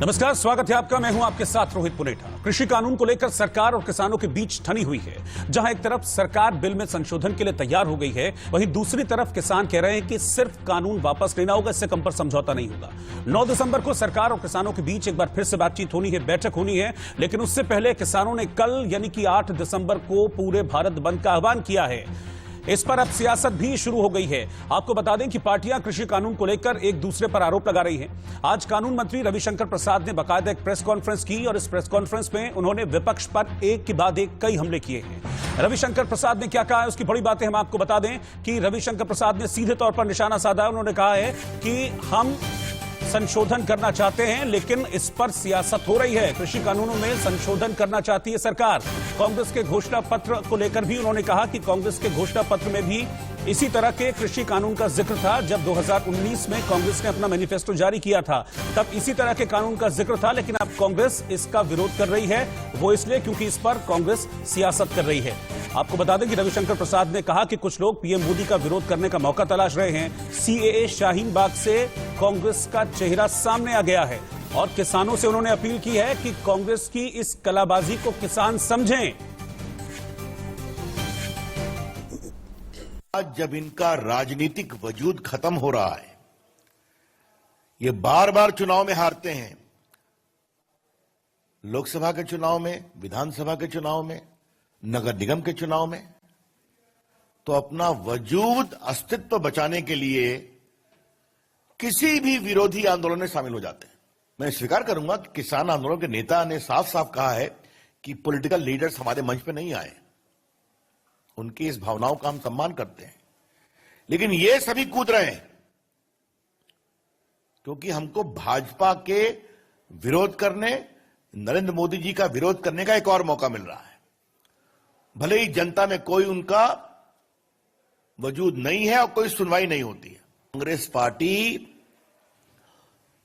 नमस्कार, स्वागत है आपका। मैं हूं आपके साथ रोहित पुनेठा। कृषि कानून को लेकर सरकार और किसानों के बीच ठनी हुई है। जहां एक तरफ सरकार बिल में संशोधन के लिए तैयार हो गई है, वहीं दूसरी तरफ किसान कह रहे हैं कि सिर्फ कानून वापस लेना होगा, इससे कम पर समझौता नहीं होगा। 9 दिसंबर को सरकार और किसानों के बीच एक बार फिर से बातचीत होनी है, बैठक होनी है, लेकिन उससे पहले किसानों ने कल यानी कि 8 दिसंबर को पूरे भारत बंद का आह्वान किया है। इस पर अब सियासत भी शुरू हो गई है। आपको बता दें कि पार्टियां कृषि कानून को लेकर एक दूसरे पर आरोप लगा रही हैं। आज कानून मंत्री रविशंकर प्रसाद ने बाकायदा एक प्रेस कॉन्फ्रेंस की और इस प्रेस कॉन्फ्रेंस में उन्होंने विपक्ष पर एक के बाद एक कई हमले किए हैं। रविशंकर प्रसाद ने क्या कहा है, उसकी बड़ी बातें हम आपको बता दें कि रविशंकर प्रसाद ने सीधे तौर पर निशाना साधा। उन्होंने कहा है कि हम संशोधन करना चाहते हैं, लेकिन इस पर सियासत हो रही है। कृषि कानूनों में संशोधन करना चाहती है सरकार। कांग्रेस के घोषणा पत्र को लेकर भी उन्होंने कहा कि कांग्रेस के घोषणा पत्र में भी इसी तरह के कृषि कानून का जिक्र था। जब 2019 में कांग्रेस ने अपना मैनिफेस्टो जारी किया था, तब इसी तरह के कानून का जिक्र था, लेकिन अब कांग्रेस इसका विरोध कर रही है। वो इसलिए क्योंकि इस पर कांग्रेस सियासत कर रही है। आपको बता दें कि रविशंकर प्रसाद ने कहा कि कुछ लोग पीएम मोदी का विरोध करने का मौका तलाश रहे हैं। सीएए शाहीन बाग से कांग्रेस का चेहरा सामने आ गया है और किसानों से उन्होंने अपील की है कि कांग्रेस की इस कलाबाजी को किसान समझें। आज जब इनका राजनीतिक वजूद खत्म हो रहा है, ये बार बार चुनाव में हारते हैं, लोकसभा के चुनाव में, विधानसभा के चुनाव में, नगर निगम के चुनाव में, तो अपना वजूद अस्तित्व बचाने के लिए किसी भी विरोधी आंदोलन में शामिल हो जाते हैं। मैं स्वीकार करूंगा कि किसान आंदोलन के नेता ने साफ साफ कहा है कि पॉलिटिकल लीडर्स हमारे मंच पे नहीं आए। उनकी इस भावनाओं का हम सम्मान करते हैं, लेकिन ये सभी कूद रहे हैं क्योंकि हमको भाजपा के विरोध करने, नरेंद्र मोदी जी का विरोध करने का एक और मौका मिल रहा है। भले ही जनता में कोई उनका वजूद नहीं है और कोई सुनवाई नहीं होती है। Congress party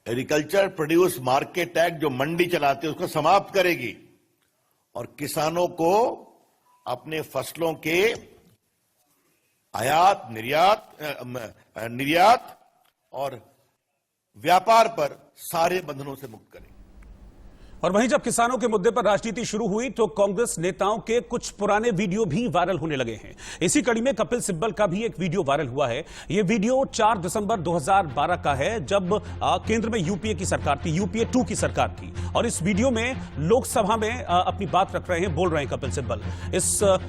agriculture produce market act जो मंडी चलाती है उसको समाप्त करेगी और किसानों को अपने फसलों के आयात, निर्यात और व्यापार पर सारे बंधनों से मुक्त करेगी। और वहीं जब किसानों के मुद्दे पर राजनीति शुरू हुई तो कांग्रेस नेताओं के कुछ पुराने वीडियो भी वायरल होने लगे हैं। इसी कड़ी में कपिल सिब्बल का भी एक वीडियो वायरल हुआ है। यह वीडियो 4 दिसंबर 2012 का है, जब केंद्र में यूपीए की सरकार थी, यूपीए 2 की सरकार थी। और इस वीडियो में लोकसभा में अपनी बात रख रहे हैं, बोल रहे हैं कपिल सिब्बल।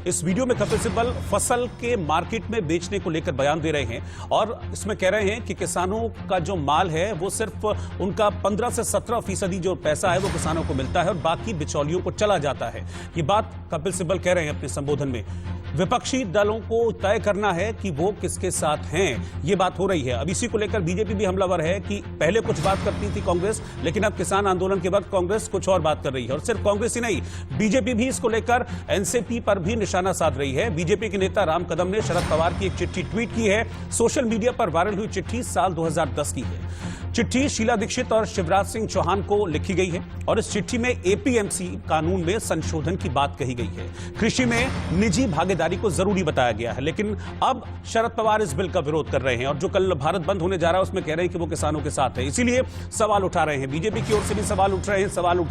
इस वीडियो में कपिल सिब्बल फसल के मार्केट में बेचने को लेकर बयान दे रहे हैं और इसमें कह रहे हैं कि किसानों का जो माल है वो सिर्फ उनका 15 से 17% जो पैसा है वो किसानों को मिलता है और बाकी बिचौलियों को चला जाता है। ये बात कपिल सिब्बल कह रहे हैं अपने संबोधन में। विपक्षी दलों को तय करना है कि वो किसके साथ हैं, ये बात हो रही है। अब इसी को लेकर बीजेपी भी हमलावर है कि पहले कुछ बात करती थी कांग्रेस, लेकिन अब किसान आंदोलन के वक्त कांग्रेस कुछ और बात कर रही है। और सिर्फ कांग्रेस ही नहीं, बीजेपी भी इसको लेकर एनसीपी पर भी निशाना साध रही है। बीजेपी के नेता राम कदम ने शरद पवार की एक चिट्ठी ट्वीट की है। सोशल मीडिया पर वायरल हुई चिट्ठी साल 2010 की है। चिट्ठी शीला दीक्षित और शिवराज सिंह चौहान को लिखी गई है और इस चिट्ठी में एपीएमसी कानून में संशोधन की बात कही गई है। कृषि में निजी भागीदारी को जरूरी बताया गया है, लेकिन अब शरद पवार इस बिल का विरोध कर रहे हैं और जो कल भारत बंद होने जा रहा है उसमें कह रहे हैं कि वो किसानों के साथ है। इसीलिए सवाल उठा रहे हैं, बीजेपी की ओर से भी सवाल उठ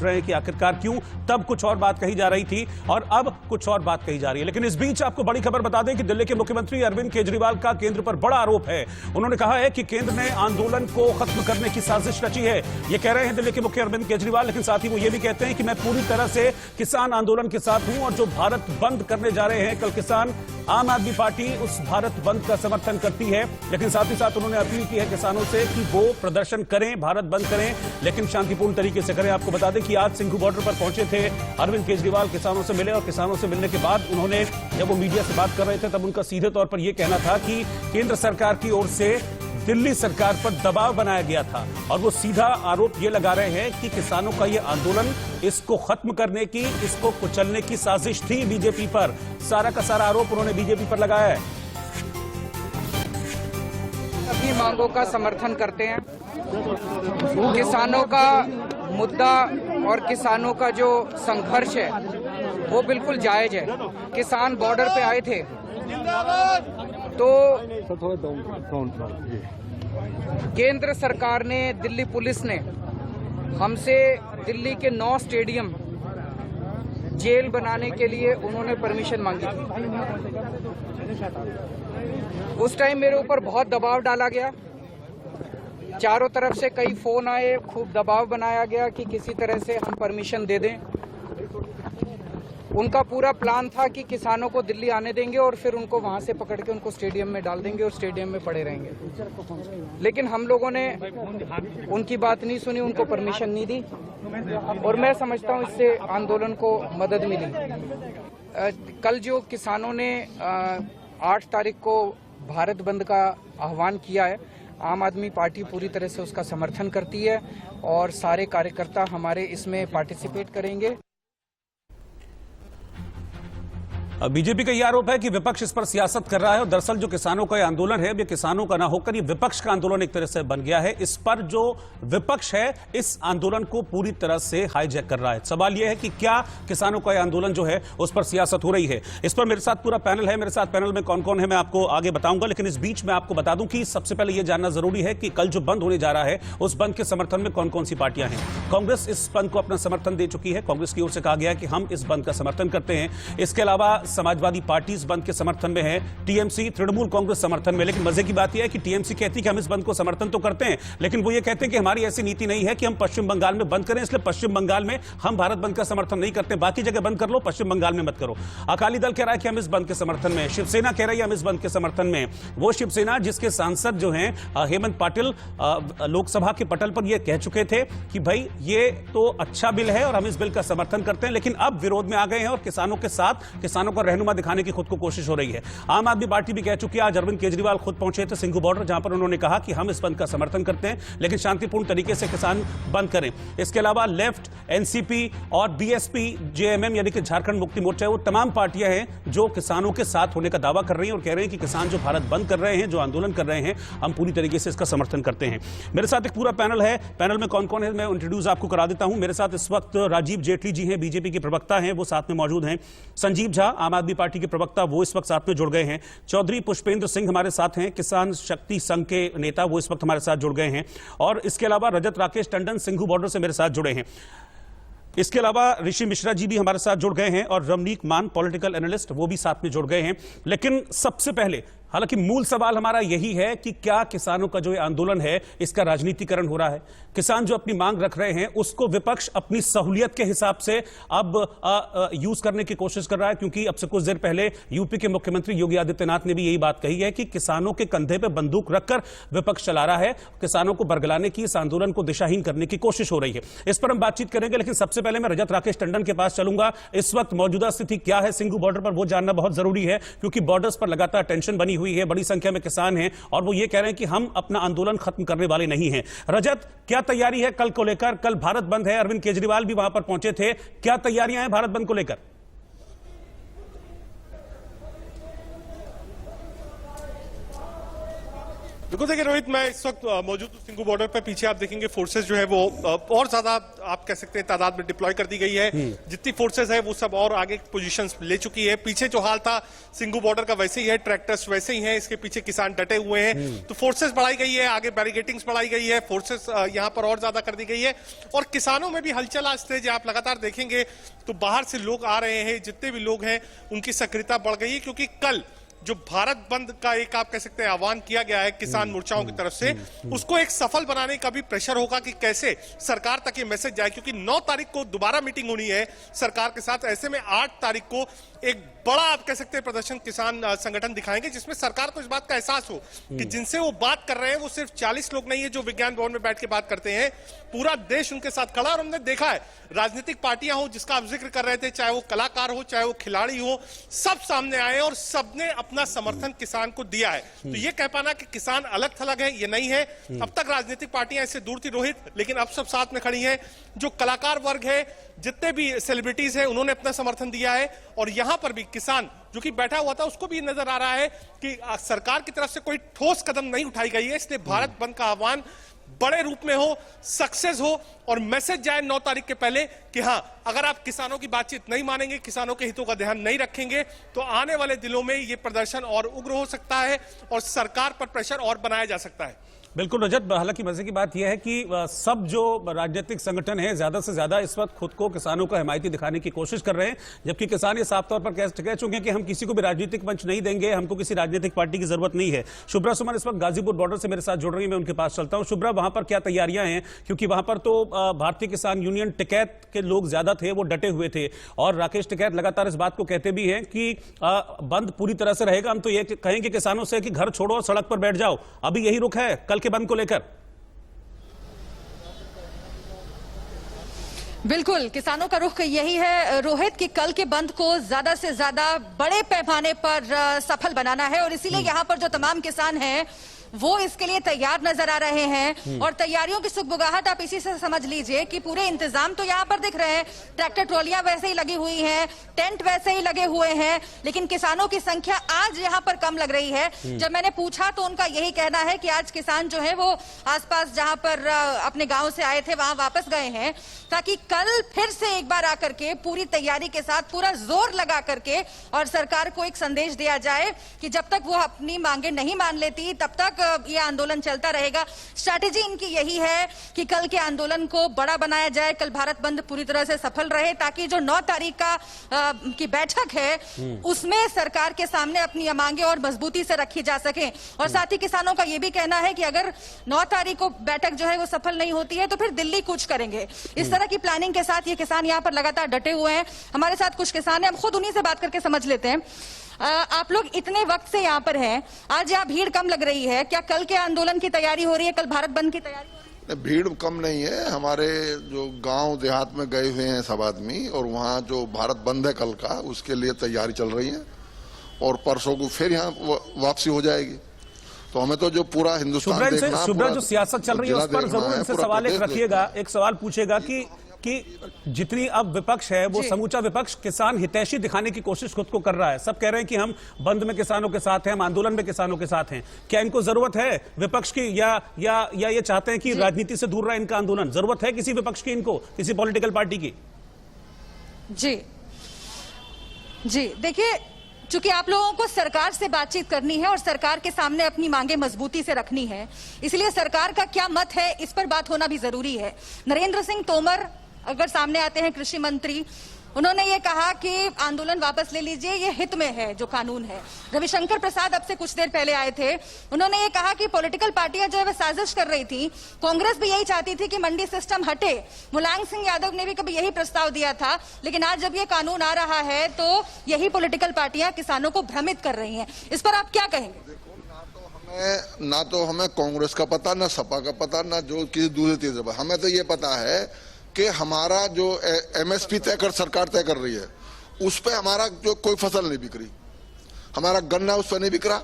रहे हैं कि आखिरकार क्यों तब कुछ और बात कही जा रही थी और अब कुछ और बात कही जा रही है। लेकिन इस बीच आपको बड़ी खबर बता दें कि दिल्ली के मुख्यमंत्री अरविंद केजरीवाल का केंद्र पर बड़ा आरोप है। उन्होंने कहा है कि केंद्र ने आंदोलन को खत्म करने की साजिश रची है। ये कह रहे हैं दिल्ली के मुख्य अरविंद केजरीवाल, लेकिन साथ ही वो ये भी कहते हैं कि मैं पूरी तरह से किसान आंदोलन के साथ हूं और जो भारत बंद करने जा रहे हैं कल किसान, आम आदमी पार्टी उस भारत बंद का समर्थन करती है। लेकिन साथ ही साथ उन्होंने अपील की है किसानों से कि वो प्रदर्शन करें, भारत बंद करें, लेकिन शांतिपूर्ण तरीके से करें। आपको बता दें कि आज सिंघू बॉर्डर पर पहुंचे थे अरविंद केजरीवाल, किसानों से मिले और किसानों से मिलने के बाद उन्होंने, जब वो मीडिया से बात कर रहे थे तब उनका सीधे तौर पर यह कहना था कि केंद्र सरकार की ओर से दिल्ली सरकार पर दबाव बनाया गया था और वो सीधा आरोप ये लगा रहे हैं कि किसानों का ये आंदोलन, इसको खत्म करने की, इसको कुचलने की साजिश थी बीजेपी पर। सारा का सारा आरोप उन्होंने बीजेपी पर लगाया है। अपनी मांगों का समर्थन करते हैं। किसानों का मुद्दा और किसानों का जो संघर्ष है वो बिल्कुल जायज है। किसान बॉर्डर पे आए थे तो केंद्र सरकार ने, दिल्ली पुलिस ने हमसे दिल्ली के 9 स्टेडियम जेल बनाने के लिए उन्होंने परमिशन मांगी थी। उस टाइम मेरे ऊपर बहुत दबाव डाला गया, चारों तरफ से कई फोन आए, खूब दबाव बनाया गया कि किसी तरह से हम परमिशन दे दें। उनका पूरा प्लान था कि किसानों को दिल्ली आने देंगे और फिर उनको वहां से पकड़ के उनको स्टेडियम में डाल देंगे और स्टेडियम में पड़े रहेंगे। लेकिन हम लोगों ने उनकी बात नहीं सुनी, उनको परमिशन नहीं दी और मैं समझता हूं इससे आंदोलन को मदद मिली। कल जो किसानों ने 8 तारीख को भारत बंद का आह्वान किया है, आम आदमी पार्टी पूरी तरह से उसका समर्थन करती है और सारे कार्यकर्ता हमारे इसमें पार्टिसिपेट करेंगे। बीजेपी का यह आरोप है कि विपक्ष इस पर सियासत कर रहा है और दरअसल जो किसानों का यह आंदोलन है, ये किसानों का ना होकर ये विपक्ष का आंदोलन एक तरह से बन गया है। इस पर जो विपक्ष है इस आंदोलन को पूरी तरह से हाईजैक कर रहा है। सवाल यह है कि क्या किसानों का यह आंदोलन जो है उस पर सियासत हो रही है। इस पर मेरे साथ पूरा पैनल है, मेरे साथ पैनल में कौन कौन है मैं आपको आगे बताऊंगा, लेकिन इस बीच में आपको बता दूं कि सबसे पहले यह जानना जरूरी है कि कल जो बंद होने जा रहा है उस बंद के समर्थन में कौन कौन सी पार्टियां हैं। कांग्रेस इस बंद को अपना समर्थन दे चुकी है, कांग्रेस की ओर से कहा गया है कि हम इस बंद का समर्थन करते हैं। इसके अलावा समाजवादी पार्टी इस बंद के समर्थन में है, टीएमसी तृणमूल कांग्रेस समर्थन में। लेकिन मजे की बात यह है कि टीएमसी कहती है कि हम इस बंद को समर्थन तो करते हैं, लेकिन वो ये कहते हैं कि हमारी ऐसी नीति नहीं है कि हम पश्चिम बंगाल में बंद करें, इसलिए पश्चिम बंगाल में हम भारत बंद का समर्थन नहीं करते, बाकी जगह बंद कर लो, पश्चिम बंगाल में मत करो। अकाली दल कह रहा है कि हम इस बंद के समर्थन में, शिवसेना कह रही है हम इस बंद के समर्थन में। वो शिवसेना जिसके सांसद जो हैं हेमंत पाटिल लोकसभा के पटल पर यह कह चुके थे कि भाई ये तो अच्छा बिल है और हम इस बिल का समर्थन करते हैं, लेकिन अब विरोध में आ गए हैं और किसानों के साथ किसानों को रहनुमा दिखाने की खुद को कोशिश हो रही है। आम आदमी पार्टी भी कह चुकी है, आज अरविंद केजरीवाल खुद पहुंचे थे सिंघू बॉर्डर, जहां पर उन्होंने कहा कि हम इस बंद का समर्थन करते हैं, लेकिन शांतिपूर्ण तरीके से किसान बंद करें। इसके अलावा लेफ्ट, एनसीपी और बीएसपी, जेएमएम यानी कि झारखंड मुक्ति मोर्चा, वो तमाम पार्टियां हैं जो किसानों के साथ होने का दावा कर रही हैं और कह रहे हैं कि किसान जो भारत बंद कर रहे हैं, जो आंदोलन कर रहे हैं, हम पूरी तरीके से इसका समर्थन करते हैं। मेरे साथ एक पूरा पैनल है, पैनल में कौन कौन है मैं इंट्रोड्यूस आपको करा देता हूं। मेरे साथ इस वक्त राजीव जेटली जी हैं, बीजेपी के प्रवक्ता हैं, वो साथ में मौजूद हैं। संजीव झा, आम आदमी पार्टी के प्रवक्ता, वो इस वक्त साथ में जुड़ गए हैं। चौधरी पुष्पेंद्र सिंह हमारे साथ हैं, किसान शक्ति संघ के नेता, वो इस वक्त हमारे साथ जुड़ गए हैं। और इसके अलावा रजत राकेश टंडन सिंघू बॉर्डर से मेरे साथ जुड़े हैं। इसके अलावा ऋषि मिश्रा जी भी हमारे साथ जुड़ गए हैं और रमनीक मान पॉलिटिकल एनालिस्ट, वो भी साथ में जुड़ गए हैं। लेकिन सबसे पहले, हालांकि मूल सवाल हमारा यही है कि क्या किसानों का जो ये आंदोलन है इसका राजनीतिकरण हो रहा है। किसान जो अपनी मांग रख रहे हैं उसको विपक्ष अपनी सहूलियत के हिसाब से अब यूज करने की कोशिश कर रहा है, क्योंकि अब से कुछ देर पहले यूपी के मुख्यमंत्री योगी आदित्यनाथ ने भी यही बात कही है कि किसानों के कंधे पर बंदूक रखकर विपक्ष चला रहा है, किसानों को बरगलाने की, इस आंदोलन को दिशाहीन करने की कोशिश हो रही है। इस पर हम बातचीत करेंगे, लेकिन सबसे पहले मैं रजत राकेश टंडन के पास चलूंगा। इस वक्त मौजूदा स्थिति क्या है सिंघू बॉर्डर पर, वो जानना बहुत जरूरी है, क्योंकि बॉर्डर्स पर लगातार टेंशन बनी हुई है, बड़ी संख्या में किसान हैं और वो ये कह रहे हैं कि हम अपना आंदोलन खत्म करने वाले नहीं हैं। रजत, क्या तैयारी है कल को लेकर? कल भारत बंद है, अरविंद केजरीवाल भी वहां पर पहुंचे थे, क्या तैयारियां हैं भारत बंद को लेकर? बिल्कुल, देखिए रोहित, मैं इस वक्त मौजूद हूं सिंघू बॉर्डर पर। पीछे आप देखेंगे फोर्सेस जो है वो और ज्यादा आप कह सकते हैं तादाद में डिप्लॉय कर दी गई है। जितनी फोर्सेस है वो सब और आगे पोजीशंस ले चुकी है। पीछे जो हाल था सिंघू बॉर्डर का वैसे ही है, ट्रैक्टर्स वैसे ही हैं, इसके पीछे किसान डटे हुए हैं। तो फोर्सेस बढ़ाई गई है, आगे बैरिकेटिंग्स बढ़ाई गई है, फोर्सेस यहाँ पर और ज्यादा कर दी गई है और किसानों में भी हलचल आज तेज। आप लगातार देखेंगे तो बाहर से लोग आ रहे हैं, जितने भी लोग हैं उनकी सक्रियता बढ़ गई है, क्योंकि कल जो भारत बंद का एक आप कह सकते हैं आह्वान किया गया है किसान मोर्चाओं की तरफ से, उसको एक सफल बनाने का भी प्रेशर होगा कि कैसे सरकार तक ये मैसेज जाए, क्योंकि 9 तारीख को दोबारा मीटिंग होनी है सरकार के साथ। ऐसे में 8 तारीख को एक बड़ा आप कह सकते हैं प्रदर्शन किसान संगठन दिखाएंगे, जिसमें सरकार को इस बात का एहसास हो कि जिनसे वो बात कर रहे हैं वो सिर्फ 40 लोग नहीं है जो विज्ञान भवन में बैठ के बात करते हैं, पूरा देश उनके साथ खड़ा। और हमने देखा है राजनीतिक पार्टियां हो, जिसका आप जिक्र कर रहे थे, चाहे वो कलाकार हो, चाहे वो खिलाड़ी हो, सब सामने आए और सबने अपना समर्थन किसान को दिया है। तो ये कह पाना कि किसान अलग थलग है, ये नहीं है। अब तक राजनीतिक पार्टियां इससे दूर थी रोहित, लेकिन अब सब साथ में खड़ी हैं। जो कलाकार वर्ग है, जितने भी सेलिब्रिटीज हैं, उन्होंने अपना समर्थन दिया है और यहां पर भी किसान जो कि बैठा हुआ था उसको भी नजर आ रहा है कि सरकार की तरफ से कोई ठोस कदम नहीं उठाई गई है। इसलिए भारत बंद का आह्वान बड़े रूप में हो, सक्सेस हो और मैसेज जाए 9 तारीख के पहले कि हां, अगर आप किसानों की बातचीत नहीं मानेंगे, किसानों के हितों का ध्यान नहीं रखेंगे, तो आने वाले दिनों में यह प्रदर्शन और उग्र हो सकता है और सरकार पर प्रेशर और बनाया जा सकता है। बिल्कुल रजत, हालांकि मजे की बात यह है कि सब जो राजनीतिक संगठन है ज्यादा से ज्यादा इस वक्त खुद को किसानों का हिमायती दिखाने की कोशिश कर रहे हैं, जबकि किसान ये साफ तौर पर कह चुके हैं कि हम किसी को भी राजनीतिक मंच नहीं देंगे, हमको किसी राजनीतिक पार्टी की जरूरत नहीं है। शुभ्रा सुमन इस वक्त गाजीपुर बॉर्डर से मेरे साथ जुड़ रही है, मैं उनके पास चलता हूं। शुभ्रा, वहां पर क्या तैयारियां हैं? क्योंकि वहां पर तो भारतीय किसान यूनियन टिकैत के लोग ज्यादा थे, वो डटे हुए थे, और राकेश टिकैत लगातार इस बात को कहते भी हैं कि बंद पूरी तरह से रहेगा, हम तो ये कहेंगे किसानों से कि घर छोड़ो और सड़क पर बैठ जाओ। अभी यही रुख है कल के बंद को लेकर? बिल्कुल, किसानों का रुख यही है रोहित कि कल के बंद को ज्यादा से ज्यादा बड़े पैमाने पर सफल बनाना है, और इसीलिए यहां पर जो तमाम किसान हैं वो इसके लिए तैयार नजर आ रहे हैं। और तैयारियों की सुगबुगाहट आप इसी से समझ लीजिए कि पूरे इंतजाम तो यहाँ पर दिख रहे हैं, ट्रैक्टर ट्रॉलियां वैसे ही लगी हुई हैं, टेंट वैसे ही लगे हुए हैं, लेकिन किसानों की संख्या आज यहाँ पर कम लग रही है। जब मैंने पूछा तो उनका यही कहना है कि आज किसान जो है वो आसपास जहां पर अपने गांव से आए थे वहां वापस गए हैं, ताकि कल फिर से एक बार आकर के पूरी तैयारी के साथ पूरा जोर लगा करके और सरकार को एक संदेश दिया जाए कि जब तक वो अपनी मांगे नहीं मान लेती तब तक ये आंदोलन चलता रहेगा। स्ट्रैटेजी इनकी यही है कि कल के आंदोलन को बड़ा बनाया जाए, कल भारत बंद पूरी तरह से सफल रहे, ताकि जो 9 तारीख की बैठक है उसमें सरकार के सामने अपनी मांगे और मजबूती से रखी जा सके। और साथ ही किसानों का यह भी कहना है कि अगर 9 तारीख को बैठक जो है वो सफल नहीं होती है तो फिर दिल्ली कूच करेंगे। इस तरह की प्लानिंग के साथ ये किसान यहाँ पर लगातार डटे हुए हैं। हमारे साथ कुछ किसान हैं, हम खुद उन्हीं से बात करके समझ लेते हैं। आप लोग इतने वक्त से यहाँ पर हैं, आज यहाँ भीड़ कम लग रही है, क्या कल के आंदोलन की तैयारी हो रही है, कल भारत बंद की तैयारी हो रही है? भीड़ कम नहीं है, हमारे जो गांव देहात में गए हुए हैं सब आदमी, और वहाँ जो भारत बंद है कल का उसके लिए तैयारी चल रही है, और परसों को फिर यहाँ वापसी हो जाएगी। तो हमें तो जो पूरा हिंदुस्तान देखना, शुभ्रा जो सियासत चल रही है उस पर जरूर इनसे सवाल एक रखिएगा, एक सवाल पूछेगा कि जितनी अब विपक्ष है वो समूचा विपक्ष किसान हितैषी दिखाने की कोशिश खुद को कर रहा है। सब कह रहे हैं कि हम बंद में किसानों के साथ हैं, हम आंदोलन में किसानों के साथ हैं। क्या इनको जरूरत है विपक्ष की, या ये चाहते हैं कि राजनीति से दूर रहे इनका आंदोलन? जरूरत है किसी विपक्ष की इनको, किसी पॉलिटिकल पार्टी की? जी देखिए, चूंकि आप लोगों को सरकार से बातचीत करनी है और सरकार के सामने अपनी मांगे मजबूती से रखनी है, इसलिए सरकार का क्या मत है इस पर बात होना भी जरूरी है। नरेंद्र सिंह तोमर अगर सामने आते हैं, कृषि मंत्री, उन्होंने ये कहा कि आंदोलन वापस ले लीजिए, ये हित में है जो कानून है। रविशंकर प्रसाद अब से कुछ देर पहले आए थे, उन्होंने ये कहा कि पॉलिटिकल पार्टियां जो है वह साजिश कर रही थी, कांग्रेस भी यही चाहती थी कि मंडी सिस्टम हटे। मुलायम सिंह यादव ने भी कभी यही प्रस्ताव दिया था, लेकिन आज जब ये कानून आ रहा है तो यही पॉलिटिकल पार्टियां किसानों को भ्रमित कर रही हैं। इस पर आप क्या कहेंगे? ना तो हमें कांग्रेस का पता, ना सपा का पता, ना जो किसी दूसरे तीसरे पर। हमें तो ये पता है कि हमारा जो एमएसपी सरकार तय कर रही है उस पे हमारा जो कोई फसल नहीं बिक रही, हमारा गन्ना उस पर नहीं बिक रहा,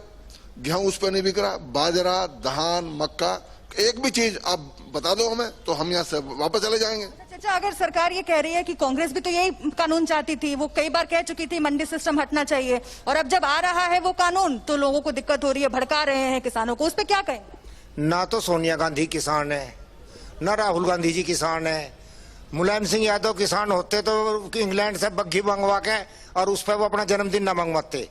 गेहूं उस पर नहीं बिक रहा, बाजरा, धान, मक्का, एक भी चीज आप बता दो हमें तो हम यहाँ से वापस चले जाएंगे। चाचा, अगर सरकार ये कह रही है कि कांग्रेस भी तो यही कानून चाहती थी, वो कई बार कह चुकी थी मंडी सिस्टम हटना चाहिए, और अब जब आ रहा है वो कानून तो लोगों को दिक्कत हो रही है, भड़का रहे हैं किसानों को, उस पर क्या कहेंगे? ना तो सोनिया गांधी किसान है, ना राहुल गांधी जी किसान है। मुलायम सिंह यादव किसान होते तो इंग्लैंड से बग्घी मंगवा के और उस पर वो अपना जन्मदिन न मंगवाते।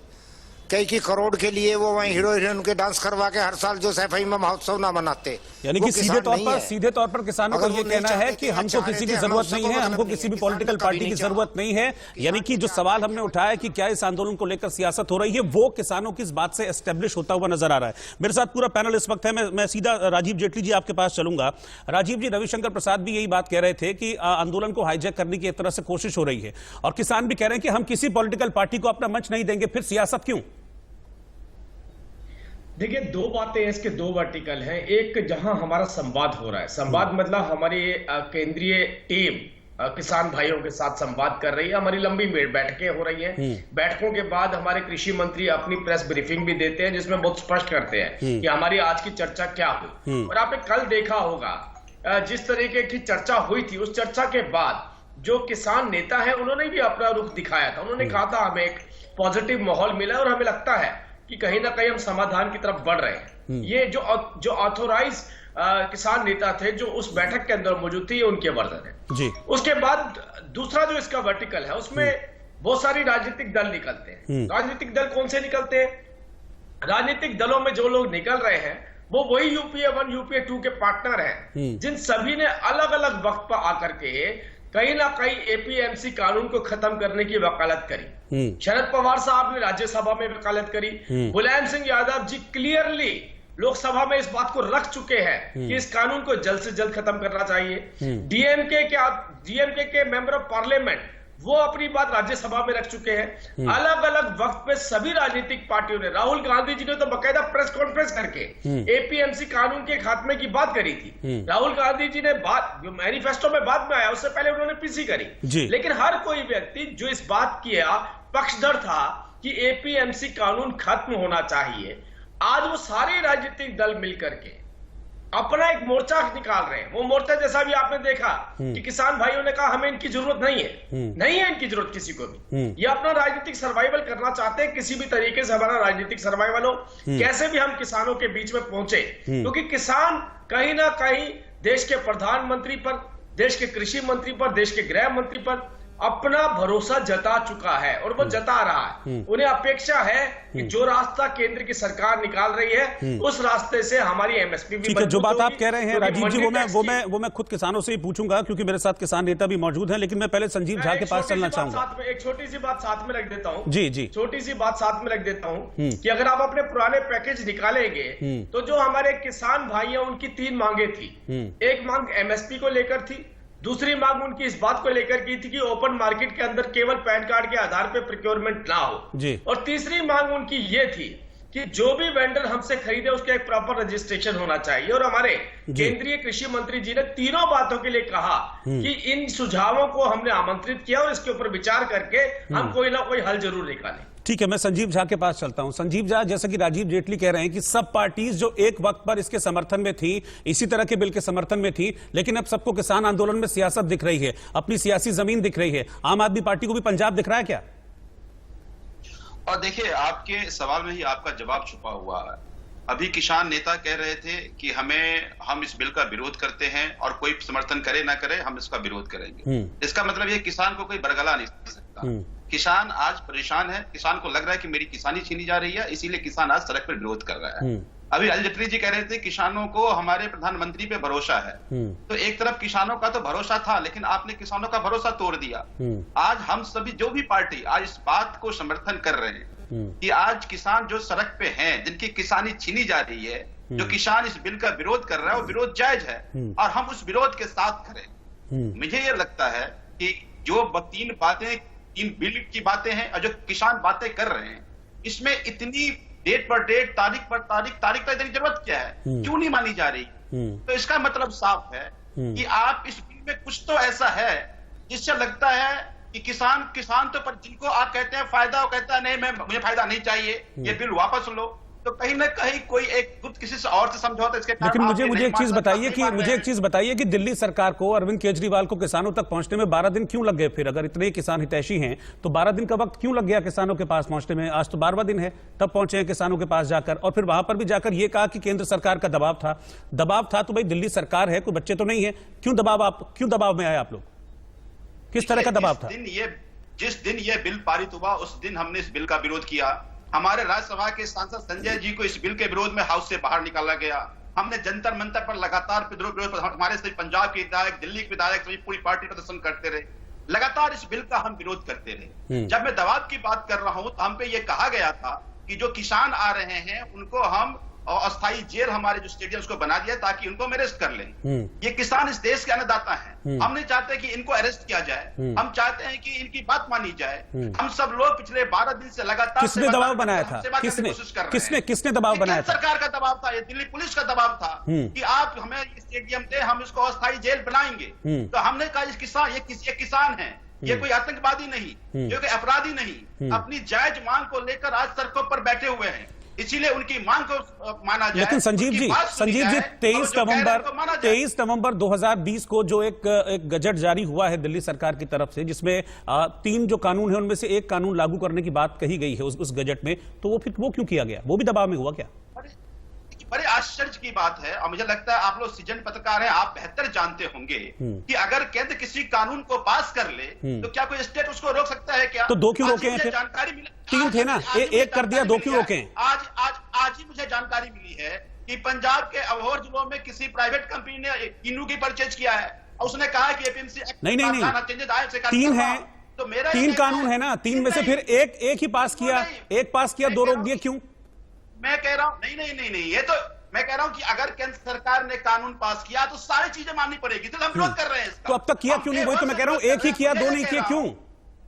कई करोड़ के लिए वो वहीं हीरो हीरोइन के डांस करवा के हर साल जो सैफई में महोत्सव ना मनाते। यानी कि सीधे तौर पर किसानों का ये कहना है कि हमको किसी की जरूरत नहीं है, हमको किसी भी पॉलिटिकल पार्टी की जरूरत नहीं है। यानी कि जो सवाल हमने उठाया कि क्या इस आंदोलन को लेकर सियासत हो रही है, वो किसानों की इस बात से एस्टेब्लिश होता हुआ नजर आ रहा है। मेरे साथ पूरा पैनल इस वक्त है, मैं सीधा राजीव जेटली जी आपके पास चलूंगा। राजीव जी, रविशंकर प्रसाद भी यही बात कह रहे थे कि आंदोलन को हाईजैक करने की एक तरह से कोशिश हो रही है, और किसान भी कह रहे हैं कि हम किसी पॉलिटिकल पार्टी को अपना मंच नहीं देंगे, फिर सियासत क्यों? देखिए, दो बातें हैं, इसके दो वर्टिकल हैं। एक जहां हमारा संवाद हो रहा है, संवाद मतलब हमारी केंद्रीय टीम किसान भाइयों के साथ संवाद कर रही है, हमारी लंबी बैठकें हो रही हैं। बैठकों के बाद हमारे कृषि मंत्री अपनी प्रेस ब्रीफिंग भी देते हैं जिसमें बहुत स्पष्ट करते हैं कि हमारी आज की चर्चा क्या हुई। और आपने कल देखा होगा जिस तरीके की चर्चा हुई थी, उस चर्चा के बाद जो किसान नेता है उन्होंने भी अपना रुख दिखाया था। उन्होंने कहा था हमें एक पॉजिटिव माहौल मिला और हमें लगता है कि कहीं ना कहीं हम समाधान की तरफ बढ़ रहे हैं। ये जो ऑथोराइज किसान नेता थे जो उस बैठक के अंदर मौजूद थे, ये उनके वर्जन है जी। उसके बाद दूसरा जो इसका वर्टिकल है उसमें बहुत सारी राजनीतिक दल निकलते हैं। राजनीतिक दल कौन से निकलते हैं? राजनीतिक दलों में जो लोग निकल रहे हैं वो वही यूपीए 1 यूपीए 2 के पार्टनर हैं, जिन सभी ने अलग अलग वक्त पर आकर के कहीं ना कहीं एपीएमसी कानून को खत्म करने की वकालत करी। शरद पवार साहब ने राज्यसभा में वकालत करी, मुलायम सिंह यादव जी क्लियरली लोकसभा में इस बात को रख चुके हैं कि इस कानून को जल्द से जल्द खत्म करना चाहिए। डीएमके के मेंबर ऑफ पार्लियामेंट वो अपनी बात राज्यसभा में रख चुके हैं। अलग अलग वक्त पे सभी राजनीतिक पार्टियों ने, राहुल गांधी जी ने तो बकायदा प्रेस कॉन्फ्रेंस करके एपीएमसी कानून के खात्मे की बात करी थी। राहुल गांधी जी ने बात जो मैनिफेस्टो में बाद में आया उससे पहले उन्होंने पीसी करी। लेकिन हर कोई व्यक्ति जो इस बात की पक्षधर था कि एपीएमसी कानून खत्म होना चाहिए, आज वो सारे राजनीतिक दल मिलकर के अपना एक मोर्चा निकाल रहे हैं। वो मोर्चा जैसा भी आपने देखा कि किसान भाइयों ने कहा हमें इनकी जरूरत नहीं है इनकी जरूरत किसी को भी। ये अपना राजनीतिक सर्वाइवल करना चाहते हैं, किसी भी तरीके से हमारा राजनीतिक सर्वाइवल हो, कैसे भी हम किसानों के बीच में पहुंचे, क्योंकि किसान कहीं ना कहीं देश के प्रधानमंत्री पर, देश के कृषि मंत्री पर, देश के गृह मंत्री पर अपना भरोसा जता चुका है और वो जता रहा है। उन्हें अपेक्षा है कि जो रास्ता केंद्र की सरकार निकाल रही है उस रास्ते से हमारी एमएसपी भी ठीक है। जो बात आप कह रहे हैं राजीव जी, वो मैं खुद किसानों से ही पूछूंगा क्योंकि मेरे साथ किसान नेता भी मौजूद हैं, लेकिन मैं पहले संजीव झा के पास चलना चाहूंगा। एक छोटी सी बात साथ में रख देता हूँ। जी छोटी सी बात साथ में रख देता हूँ कि अगर आप अपने पुराने पैकेज निकालेंगे तो जो हमारे किसान भाई हैं उनकी 3 मांगे थी। एक मांग एमएसपी को लेकर थी, दूसरी मांग उनकी इस बात को लेकर की थी कि ओपन मार्केट के अंदर केवल पैन कार्ड के आधार पर प्रोक्योरमेंट ना हो, और तीसरी मांग उनकी ये थी कि जो भी वेंडर हमसे खरीदे उसका एक प्रॉपर रजिस्ट्रेशन होना चाहिए। और हमारे केंद्रीय कृषि मंत्री जी ने तीनों बातों के लिए कहा कि इन सुझावों को हमने आमंत्रित किया और इसके ऊपर विचार करके हम कोई ना कोई हल जरूर निकालें। ठीक है, मैं संजीव झा के पास चलता हूं। संजीव झा, जैसा कि राजीव जेटली कह रहे हैं कि सब पार्टीज जो एक वक्त पर इसके समर्थन में थी, इसी तरह के बिल के समर्थन में थी, लेकिन अब सबको किसान आंदोलन में सियासत दिख रही है, अपनी सियासी जमीन दिख रही है। आम आदमी पार्टी को भी पंजाब दिख रहा है क्या? और देखिए, आपके सवाल में ही आपका जवाब छुपा हुआ है। अभी किसान नेता कह रहे थे कि हम इस बिल का विरोध करते हैं और कोई समर्थन करे ना करे हम इसका विरोध करेंगे। इसका मतलब ये किसान को कोई बरगला नहीं सकता। किसान आज परेशान है, किसान को लग रहा है कि मेरी किसानी छीनी जा रही है, इसीलिए किसान आज सड़क पर विरोध कर रहा है। अभी अनिल जेटली जी कह रहे थे किसानों को हमारे प्रधानमंत्री पे भरोसा है, तो एक तरफ किसानों का तो भरोसा था, लेकिन आपने किसानों का भरोसा तोड़ दिया। आज हम सभी जो भी पार्टी आज इस बात को समर्थन कर रहे हैं कि आज किसान जो सड़क पे हैं, जिनकी किसानी छीनी जा रही है, जो किसान इस बिल का विरोध कर रहा है वो विरोध जायज है और हम उस विरोध के साथ खड़े। मुझे ये लगता है कि जो 3 बातें, 3 बिल की बातें हैं और जो किसान बातें कर रहे हैं, इसमें इतनी डेट पर डेट, तारीख पर तारीख तक देने की जरूरत क्या है? क्यों नहीं मानी जा रही? तो इसका मतलब साफ है कि आप इस बिल में कुछ तो ऐसा है जिससे लगता है कि किसान तो पर जिनको आप कहते हैं फायदा, वो कहता है नहीं, मुझे फायदा नहीं चाहिए, ये बिल वापस लो। तो कहीं ना कहीं कोई एक खुद किसी से और से समझौता इसके। लेकिन मुझे एक चीज बताइए कि दिल्ली सरकार को, अरविंद केजरीवाल को किसानों तक पहुंचने में 12 दिन क्यों लग गए? फिर अगर इतने किसान हितैषी हैं तो 12 दिन का वक्त क्यों लग गया किसानों के पास पहुंचने में? आज तो 12वां दिन है, तब पहुंचे हैं किसानों के पास जाकर, और फिर वहां पर भी जाकर ये कहा कि केंद्र सरकार का दबाव था। तो भाई दिल्ली सरकार है, कोई बच्चे तो नहीं है, क्यों दबाव में आए आप लोग? किस तरह का दबाव था? जिस दिन ये बिल पारित हुआ उस दिन हमने इस बिल का विरोध किया। हमारे राज्यसभा के सांसद संजय जी को इस बिल के विरोध में हाउस से बाहर निकाला गया। हमने जंतर मंतर पर लगातार विरोध, हमारे सभी पंजाब के विधायक, दिल्ली के विधायक, सभी पूरी पार्टी प्रदर्शन करते रहे। लगातार इस बिल का हम विरोध करते रहे। जब मैं दबाव की बात कर रहा हूं तो हम पे ये कहा गया था कि जो किसान आ रहे हैं उनको हम अस्थायी जेल, हमारे जो स्टेडियम को बना दिया ताकि उनको हम अरेस्ट कर लें। ये किसान इस देश के अन्नदाता हैं। हम नहीं चाहते कि इनको अरेस्ट किया जाए, हम चाहते हैं कि इनकी बात मानी जाए। हम सब लोग पिछले 12 दिन से लगातार किसने दबाव बनाया था? किसने दबाव बनाया था? सरकार का दबाव था, ये दिल्ली पुलिस का दबाव था कि आप हमें स्टेडियम दे, हम इसको अस्थायी जेल बनाएंगे। तो हमने कहा ये किसान है, ये कोई आतंकवादी नहीं, ये कोई अपराधी नहीं, अपनी जायज मांग को लेकर आज सड़कों पर बैठे हुए हैं, इसीलिए उनकी मांग को माना जाए। लेकिन संजीव जी 23 नवंबर 2020 को जो एक गजट जारी हुआ है दिल्ली सरकार की तरफ से, जिसमें 3 जो कानून है उनमें से एक कानून लागू करने की बात कही गई है उस गजट में, तो वो क्यों किया गया? वो भी दबाव में हुआ क्या? बड़े आश्चर्य की बात है और मुझे लगता है आप लोग सीजन पत्रकार हैं, आप बेहतर जानते होंगे कि अगर केंद्र किसी कानून को पास कर ले तो क्या कोई स्टेट उसको रोक सकता है क्या? तो 2 क्यों रोके हैं फिर? जानकारी मिली, 3 थे ना, एक कर दिया, 2 क्यों रोके हैं? आज ही मुझे जानकारी मिली है कि पंजाब के अबोहर जिलों में किसी प्राइवेट कंपनी ने किन्नू की परचेज किया है और उसने कहा कि एपीएमसी एक्ट नहीं, तीन है, तो मेरा 3 कानून है ना, 3 में से फिर एक ही पास किया, एक पास किया, 2 रोक दिए, क्यों? मैं कह रहा हूं नहीं, ये तो मैं कह रहा हूं कि अगर केंद्र सरकार ने कानून पास किया तो सारी चीजें माननी पड़ेगी, तो हम विरोध कर रहे हैं इसका। तो अब तक किया क्यों नहीं? वही तो मैं कह रहा हूं, एक ही किया, 2 नहीं किए, क्यों?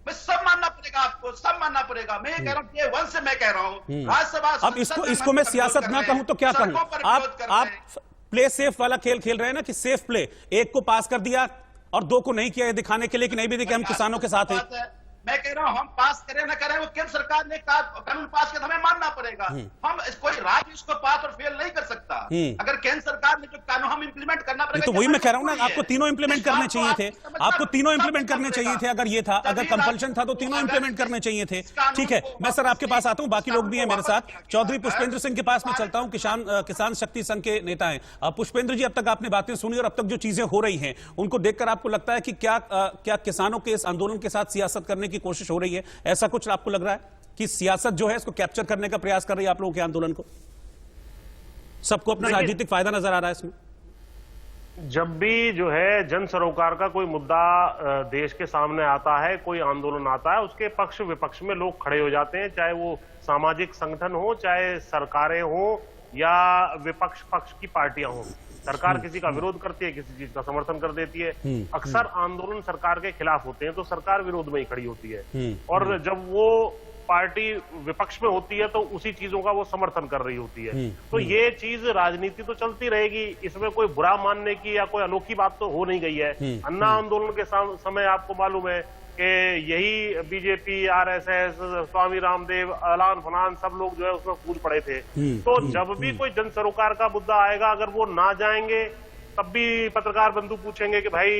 मैं सब मानना पड़ेगा आपको, सब मानना पड़ेगा। मैं ये कह रहा हूं कि वन से मैं कह रहा हूं राज्यसभा। अब इसको मैं सियासत ना कहूं तो क्या कहूं? आप प्ले सेफ वाला खेल खेल रहे हैं ना, कि सेफ प्ले, एक को पास कर दिया और 2 को नहीं किया, ये दिखाने के लिए कि नहीं भी देखिए हम किसानों के साथ हैं। मैं कह रहा हूं हम पास करें ना करें, वो केंद्र सरकार ने कानून पास किया, हमें मानना पड़ेगा। हम कोई राज्य इसको पास और फेल नहीं कर सकता। अगर केंद्र सरकार ने जो कानून हम इंप्लीमेंट करना पड़ेगा। तो वही मैं कह रहा हूं ना, आपको तीनों इंप्लीमेंट करने चाहिए थे, आपको तीनों इंप्लीमेंट करने चाहिए थे। अगर ये था, अगर कंपल्शन था तो तीनों इंप्लीमेंट करने चाहिए थे। ठीक है, मैं सर आपके पास आता हूं, बाकी लोग भी हैं मेरे साथ। चौधरी पुष्पेंद्र सिंह के पास मैं चलता हूं, किसान शक्ति संघ के नेता हैं। पुष्पेंद्र जी, अब तक आपने बातें सुनी और अब तक जो चीजें हो रही हैं उनको देखकर आपको लगता है कि क्या किसानों के इस आंदोलन के साथ सियासत करने की कोशिश हो रही है? ऐसा कुछ आपको लग रहा है कि सियासत जो है इसको कैप्चर करने का प्रयास कर रही है आप लोगों के आंदोलन को? सबको अपना राजनीतिक फायदा नजर आ रहा है इसमें? जब भी जो है जन सरोकार का कोई मुद्दा देश के सामने आता है, कोई आंदोलन आता है, उसके पक्ष विपक्ष में लोग खड़े हो जाते हैं, चाहे वो सामाजिक संगठन हो, चाहे सरकारें हो या विपक्ष पक्ष की पार्टियां हो। सरकार किसी का विरोध करती है, किसी चीज का समर्थन कर देती है। अक्सर आंदोलन सरकार के खिलाफ होते हैं तो सरकार विरोध में ही खड़ी होती है, और जब वो पार्टी विपक्ष में होती है तो उसी चीजों का वो समर्थन कर रही होती है। तो ये चीज राजनीति तो चलती रहेगी, इसमें कोई बुरा मानने की या कोई अनोखी बात तो हो नहीं गई है। अन्ना आंदोलन के समय आपको मालूम है कि यही बीजेपी, आरएसएस, स्वामी रामदेव, अलान फलान सब लोग जो है उसमें कूद पड़े थे। तो जब भी कोई जन सरोकार का मुद्दा आएगा, अगर वो ना जाएंगे तब भी पत्रकार बंधु पूछेंगे कि भाई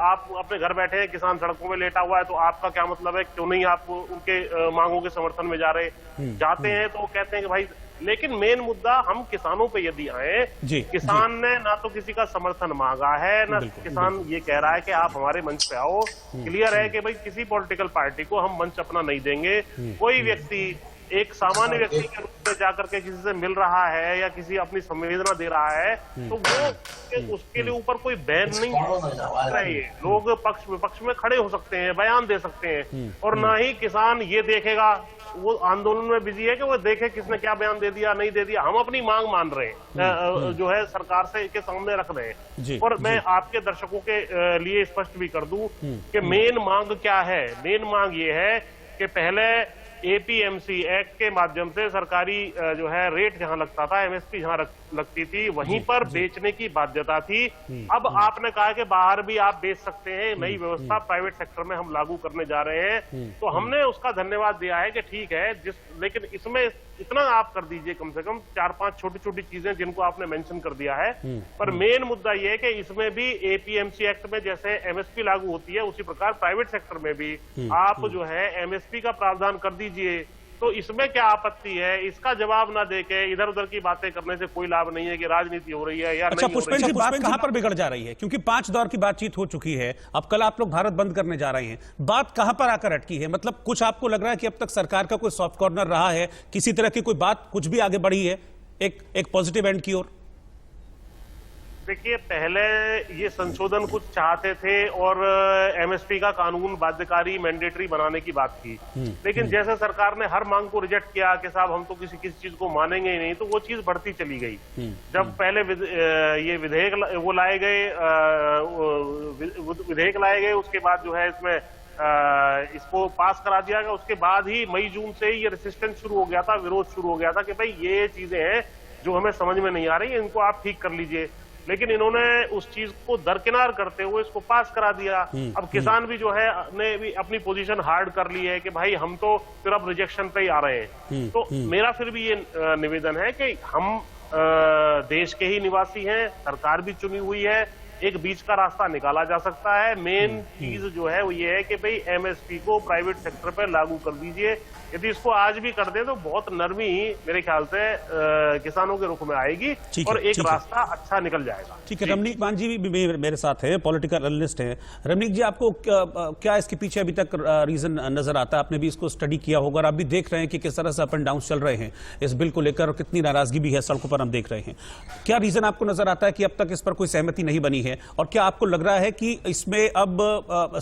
आप अपने घर बैठे हैं, किसान सड़कों में लेटा हुआ है, तो आपका क्या मतलब है, क्यों नहीं आप उनके मांगों के समर्थन में जा रहे? जाते हैं तो कहते हैं कि भाई, लेकिन मेन मुद्दा हम किसानों पे यदि आए, किसान ने ना तो किसी का समर्थन मांगा है, ना किसान ये कह रहा है कि आप हमारे मंच पे आओ। क्लियर है कि भाई किसी पॉलिटिकल पार्टी को हम मंच अपना नहीं देंगे। कोई व्यक्ति एक सामान्य व्यक्ति के रूप में जाकर के किसी से मिल रहा है या किसी अपनी संवेदना दे रहा है, तो वो उसके लिए ऊपर कोई बैन नहीं है। लोग पक्ष विपक्ष में खड़े हो सकते हैं, बयान दे सकते हैं, और ना ही किसान ये देखेगा, वो आंदोलन में बिजी है कि वो देखे किसने क्या बयान दे दिया, नहीं दे दिया। हम अपनी मांग मान रहे हैं, जो है सरकार से के सामने रख रहे हैं। और मैं आपके दर्शकों के लिए स्पष्ट भी कर दूं कि मेन मांग क्या है। मेन मांग ये है कि पहले एपीएमसी एक्ट के माध्यम से सरकारी जो है रेट जहां लगता था, एमएसपी जहां लगती थी, वहीं पर बेचने की बाध्यता थी। अब आपने कहा कि बाहर भी आप बेच सकते हैं, नई व्यवस्था प्राइवेट सेक्टर में हम लागू करने जा रहे हैं। तो हमने उसका धन्यवाद दिया है कि ठीक है, लेकिन इसमें इतना आप कर दीजिए, कम से कम 4-5 छोटी छोटी चीजें जिनको आपने मेंशन कर दिया है। पर मेन मुद्दा यह है कि इसमें भी एपीएमसी एक्ट में जैसे एमएसपी लागू होती है, उसी प्रकार प्राइवेट सेक्टर में भी आप जो है एमएसपी का प्रावधान कर दीजिए। तो इसमें क्या आपत्ति है? इसका जवाब ना देके इधर उधर की बातें करने से कोई लाभ नहीं है कि राजनीति हो रही है या नहीं। पुष्पेंद्र जी, बात कहां पर बिगड़ जा रही है? क्योंकि 5 दौर की बातचीत हो चुकी है, अब कल आप लोग भारत बंद करने जा रहे हैं, बात कहां पर आकर अटकी है? मतलब कुछ आपको लग रहा है कि अब तक सरकार का कोई सॉफ्ट कॉर्नर रहा है, किसी तरह की कोई बात कुछ भी आगे बढ़ी है एक पॉजिटिव एंड की ओर? देखिए, पहले ये संशोधन कुछ चाहते थे और एमएसपी का कानून बाध्यकारी मैंडेटरी बनाने की बात की, लेकिन जैसे सरकार ने हर मांग को रिजेक्ट किया कि साहब हम तो किसी चीज को मानेंगे ही नहीं, तो वो चीज बढ़ती चली गई। जब पहले ये विधेयक वो लाए गए, विधेयक लाए गए, उसके बाद जो है इसमें इसको पास करा दिया गया, उसके बाद ही मई जून से ही ये रेसिस्टेंस शुरू हो गया था, विरोध शुरू हो गया था कि भाई ये चीजें हैं जो हमें समझ में नहीं आ रही, इनको आप ठीक कर लीजिए। लेकिन इन्होंने उस चीज को दरकिनार करते हुए इसको पास करा दिया। अब किसान भी जो है ने भी अपनी पोजीशन हार्ड कर ली है कि भाई हम तो फिर अब रिजेक्शन पे ही आ रहे हैं। तो मेरा फिर भी ये निवेदन है कि हम देश के ही निवासी हैं, सरकार भी चुनी हुई है, एक बीच का रास्ता निकाला जा सकता है। मेन चीज जो है वो ये है कि भाई एमएसपी को प्राइवेट सेक्टर पर लागू कर दीजिए। यदि इसको आज भी कर दे तो बहुत नरमी मेरे ख्याल से किसानों के रुख में आएगी और एक रास्ता अच्छा निकल जाएगा। ठीक है, रमनीक मान जी भी मेरे साथ है, पॉलिटिकल एनालिस्ट हैं। रमनीक जी, आपको क्या इसके पीछे अभी तक रीजन नजर आता है? आपने भी इसको स्टडी किया होगा और आप भी देख रहे हैं कि किस तरह से अप एंड डाउन चल रहे हैं इस बिल को लेकर और कितनी नाराजगी भी है सड़कों पर, हम देख रहे हैं। क्या रीजन आपको नजर आता है कि अब तक इस पर कोई सहमति नहीं बनी है, और क्या आपको लग रहा है कि इसमें अब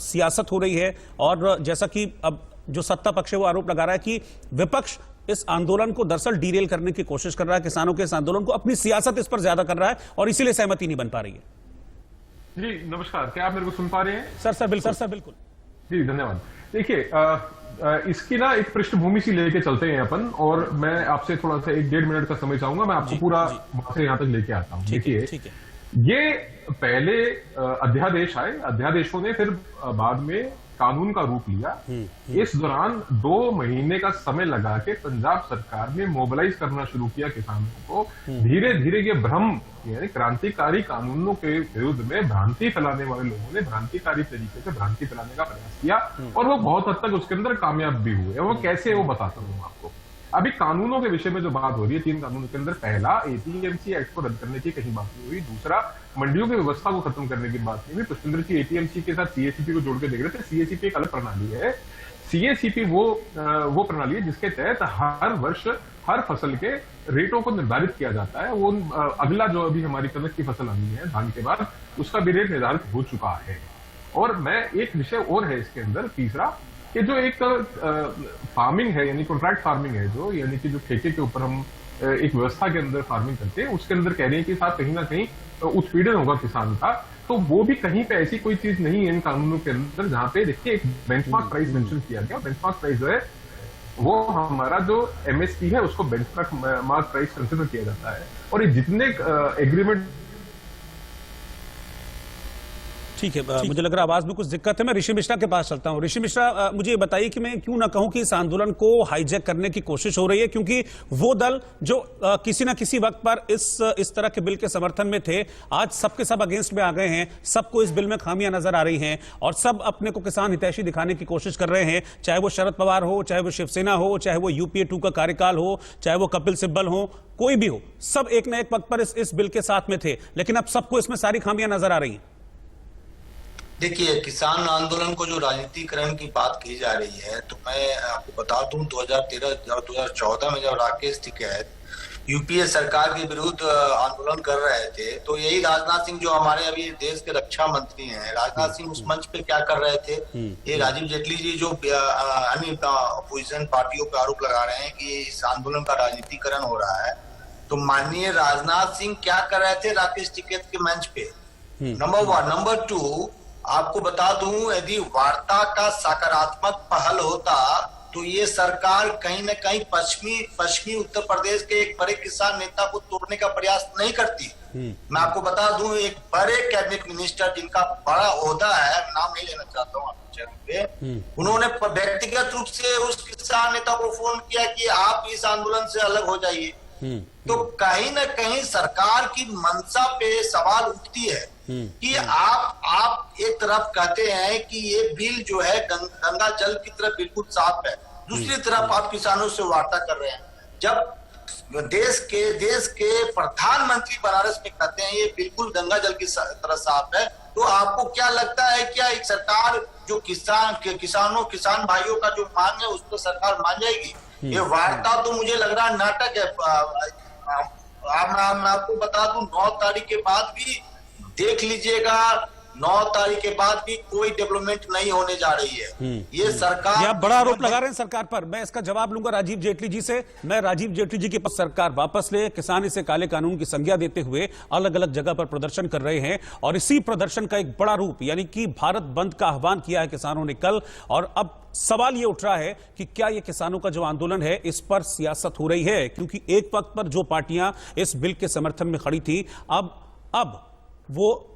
सियासत हो रही है? और जैसा कि अब जो सत्ता पक्ष है वो आरोप लगा रहा है कि विपक्ष इस आंदोलन को दरअसल डीरेल करने की कोशिश कर रहा है, किसानों के इस आंदोलन को, अपनी सियासत इस पर ज्यादा कर रहा है और इसीलिए सहमति नहीं बन पा रही है। जी नमस्कार, क्या आप मेरे को सुन पा रहे हैं? सर बिल्कुल जी धन्यवाद। देखिए इसकी ना एक पृष्ठभूमि सी लेके चलते हैं अपन, और मैं आपसे थोड़ा सा 1-1.5 मिनट का समय चाहूंगा, मैं आपको पूरा बात यहाँ तक लेके आता हूँ। देखिए ये पहले अध्यादेश आए, अध्यादेशों ने फिर बाद में कानून का रूप लिया। इस दौरान 2 महीने का समय लगा के पंजाब सरकार ने मोबिलाइज करना शुरू किया किसानों को। धीरे धीरे ये भ्रम, यानी क्रांतिकारी कानूनों के विरुद्ध में भ्रांति फैलाने वाले लोगों ने भ्रांतिकारी तरीके से भ्रांति फैलाने का प्रयास किया, और वो बहुत हद तक उसके अंदर कामयाब भी हुए। वो कैसे, वो बताता हूँ आपको। अभी कानूनों के विषय में जो बात हो रही है, 3 कानूनों के अंदर, पहला एपीएमसी एक्ट को रद्द करने की कहीं बात नहीं हुई, दूसरा मंडियों की व्यवस्था को खत्म करने की बात नहीं हुई। पुष्पेंद्र जी एपीएमसी के साथ सीएसीपी को जोड़ के देख रहे थे। सीएसीपी एक अलग प्रणाली है, सीएसीपी वो प्रणाली है जिसके तहत हर वर्ष हर फसल के रेटों को निर्धारित किया जाता है। वो अगला जो अभी हमारी कनक की फसल आनी है धान के बाद, उसका भी रेट निर्धारित हो चुका है। और मैं एक विषय और है इसके अंदर, तीसरा, कि जो एक फार्मिंग है, यानी कॉन्ट्रैक्ट फार्मिंग है, जो यानी कि जो ठेके के ऊपर हम एक व्यवस्था के अंदर फार्मिंग करते हैं, उसके अंदर कह रहे हैं कि साथ कहीं ना कहीं उत्पीड़न होगा किसान का। तो वो भी कहीं पे ऐसी कोई चीज नहीं है इन कानूनों के अंदर जहां पे देखिए एक बेंचमार्क प्राइस मेंशन किया गया। बेंचमार्क प्राइस जो है वो हमारा जो एमएसपी है उसको बेंचमार्क प्राइस कंसिडर किया जाता है। और ये जितने एग्रीमेंट, ठीक है, मुझे लग रहा है आवाज में कुछ दिक्कत है। मैं ऋषि मिश्रा के पास चलता हूं। ऋषि मिश्रा, मुझे ये बताइए कि मैं क्यों ना कहूं कि इस आंदोलन को हाईजैक करने की कोशिश हो रही है, क्योंकि वो दल जो किसी ना किसी वक्त पर इस तरह के बिल के समर्थन में थे, आज सबके सब अगेंस्ट में आ गए हैं। सबको इस बिल में खामियां नजर आ रही हैं और सब अपने को किसान हितैषी दिखाने की कोशिश कर रहे हैं, चाहे वो शरद पवार हो, चाहे वो शिवसेना हो, चाहे वो यूपीए 2 का कार्यकाल हो, चाहे वो कपिल सिब्बल हो, कोई भी हो, सब एक ना एक वक्त पर इस बिल के साथ में थे, लेकिन अब सबको इसमें सारी खामियां नजर आ रही हैं। देखिए, किसान आंदोलन को जो राजनीतिकरण की बात की जा रही है, तो मैं आपको बता दूं 2013 और 2014 में जब राकेश टिकैत यूपीए सरकार के विरुद्ध आंदोलन कर रहे थे, तो यही राजनाथ सिंह जो हमारे अभी देश के रक्षा मंत्री हैं, राजनाथ सिंह उस मंच पे क्या कर रहे थे? ये राजीव जेटली जी जो अपोजिशन पार्टियों पे आरोप लगा रहे हैं कि इस आंदोलन का राजनीतिकरण हो रहा है, तो माननीय राजनाथ सिंह क्या कर रहे थे राकेश टिकैत के मंच पे? नंबर 1। नंबर 2, आपको बता दूं, यदि वार्ता का सकारात्मक पहल होता तो ये सरकार कहीं न कहीं पश्चिमी उत्तर प्रदेश के एक बड़े किसान नेता को तोड़ने का प्रयास नहीं करती। मैं आपको बता दूं, एक बड़े कैबिनेट मिनिस्टर जिनका बड़ा ओहदा है, नाम नहीं लेना चाहता हूँ आपके चैनल पे, उन्होंने व्यक्तिगत रूप से उस किसान नेता को फोन किया कि आप इस आंदोलन से अलग हो जाइए। तो कहीं न कहीं सरकार की मंशा पे सवाल उठती है कि आप एक तरफ कहते हैं कि ये बिल जो है गंगा जल की तरफ बिल्कुल साफ है, दूसरी तरफ आप किसानों से वार्ता कर रहे हैं। जब देश के प्रधानमंत्री बनारस में कहते हैं ये बिल्कुल गंगा जल की तरह साफ है, तो आपको क्या लगता है, क्या एक सरकार जो किसान भाइयों का जो मांग है उसको सरकार मान जाएगी? ये वार्ता तो मुझे लग रहा नाटक है। मैं आपको बता दूं, 9 तारीख के बाद भी देख लीजिएगा, 9 तारीख के बाद भी कोई डेवलपमेंट नहीं होने जा रही है। ये सरकार, आप बड़ा आरोप लगा रहे हैं सरकार पर। मैं इसका जवाब लूंगा राजीव जेटली जी से। मैं राजीव जेटली जी के पास, सरकार वापस ले, किसान इसे काले कानून की संज्ञा देते हुए अलग अलग जगह पर प्रदर्शन कर रहे हैं, और इसी प्रदर्शन का एक बड़ा रूप यानी कि भारत बंद का आह्वान किया है किसानों ने कल। और अब सवाल ये उठ रहा है कि क्या ये किसानों का जो आंदोलन है इस पर सियासत हो रही है, क्योंकि एक वक्त पर जो पार्टियां इस बिल के समर्थन में खड़ी थी, अब वो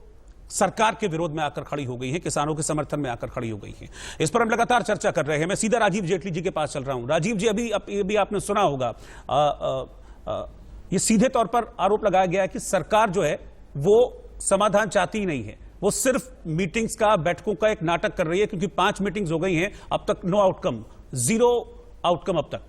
सरकार के विरोध में आकर खड़ी हो गई है, किसानों के समर्थन में आकर खड़ी हो गई है। इस पर हम लगातार चर्चा कर रहे हैं। मैं सीधा राजीव जेटली जी के पास चल रहा हूं। राजीव जी, अभी आपने सुना होगा, ये सीधे तौर पर आरोप लगाया गया है कि सरकार जो है वो समाधान चाहती ही नहीं है। वो सिर्फ मीटिंग्स का, बैठकों का एक नाटक कर रही है, क्योंकि 5 मीटिंग्स हो गई हैं अब तक, नो आउटकम, 0 आउटकम अब तक।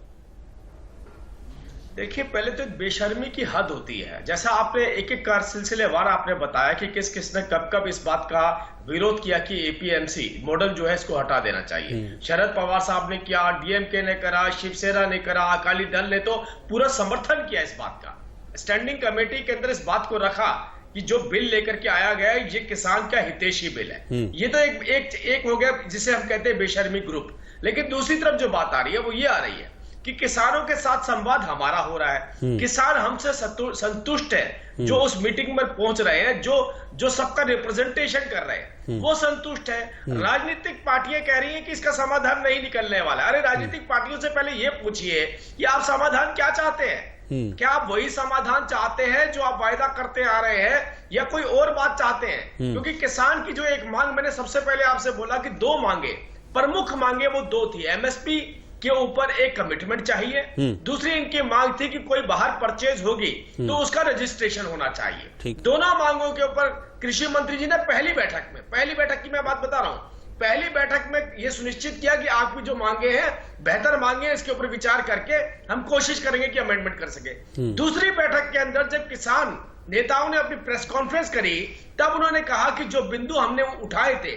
देखिए, पहले तो बेशर्मी की हद होती है। जैसा आपने एक एक कार सिलसिलेवार आपने बताया कि किस किस ने कब कब इस बात का विरोध किया कि एपीएमसी मॉडल जो है इसको हटा देना चाहिए। शरद पवार साहब ने किया, डीएमके ने करा, शिवसेना ने करा, अकाली दल ने तो पूरा समर्थन किया इस बात का। स्टैंडिंग कमेटी के अंदर इस बात को रखा कि जो बिल लेकर के आया गया है ये किसान का हितैषी बिल है। ये तो एक हो गया जिसे हम कहते हैं बेशर्मी ग्रुप। लेकिन दूसरी तरफ जो बात आ रही है वो ये आ रही है कि किसानों के साथ संवाद हमारा हो रहा है, किसान हमसे संतुष्ट है, जो उस मीटिंग में पहुंच रहे हैं, जो सबका रिप्रेजेंटेशन कर रहे हैं वो संतुष्ट है। राजनीतिक पार्टियां कह रही हैं कि इसका समाधान नहीं निकलने वाला। अरे राजनीतिक पार्टियों से पहले ये पूछिए कि आप समाधान क्या चाहते हैं? क्या आप वही समाधान चाहते हैं जो आप वायदा करते आ रहे हैं, या कोई और बात चाहते हैं? क्योंकि किसान की जो एक मांग, मैंने सबसे पहले आपसे बोला कि 2 मांगे, प्रमुख मांगे वो 2 थी। एमएसपी के ऊपर एक कमिटमेंट चाहिए, दूसरी इनकी मांग थी कि कोई बाहर परचेज होगी तो उसका रजिस्ट्रेशन होना चाहिए। दोनों मांगों के ऊपर कृषि मंत्री जी ने पहली बैठक की मैं बात बता रहा हूं, पहली बैठक में यह सुनिश्चित किया कि आपकी जो मांगे हैं बेहतर मांगे हैं, इसके ऊपर विचार करके हम कोशिश करेंगे कि अमेंडमेंट कर सके। दूसरी बैठक के अंदर जब किसान नेताओं ने अपनी प्रेस कॉन्फ्रेंस करी तब उन्होंने कहा कि जो बिंदु हमने उठाए थे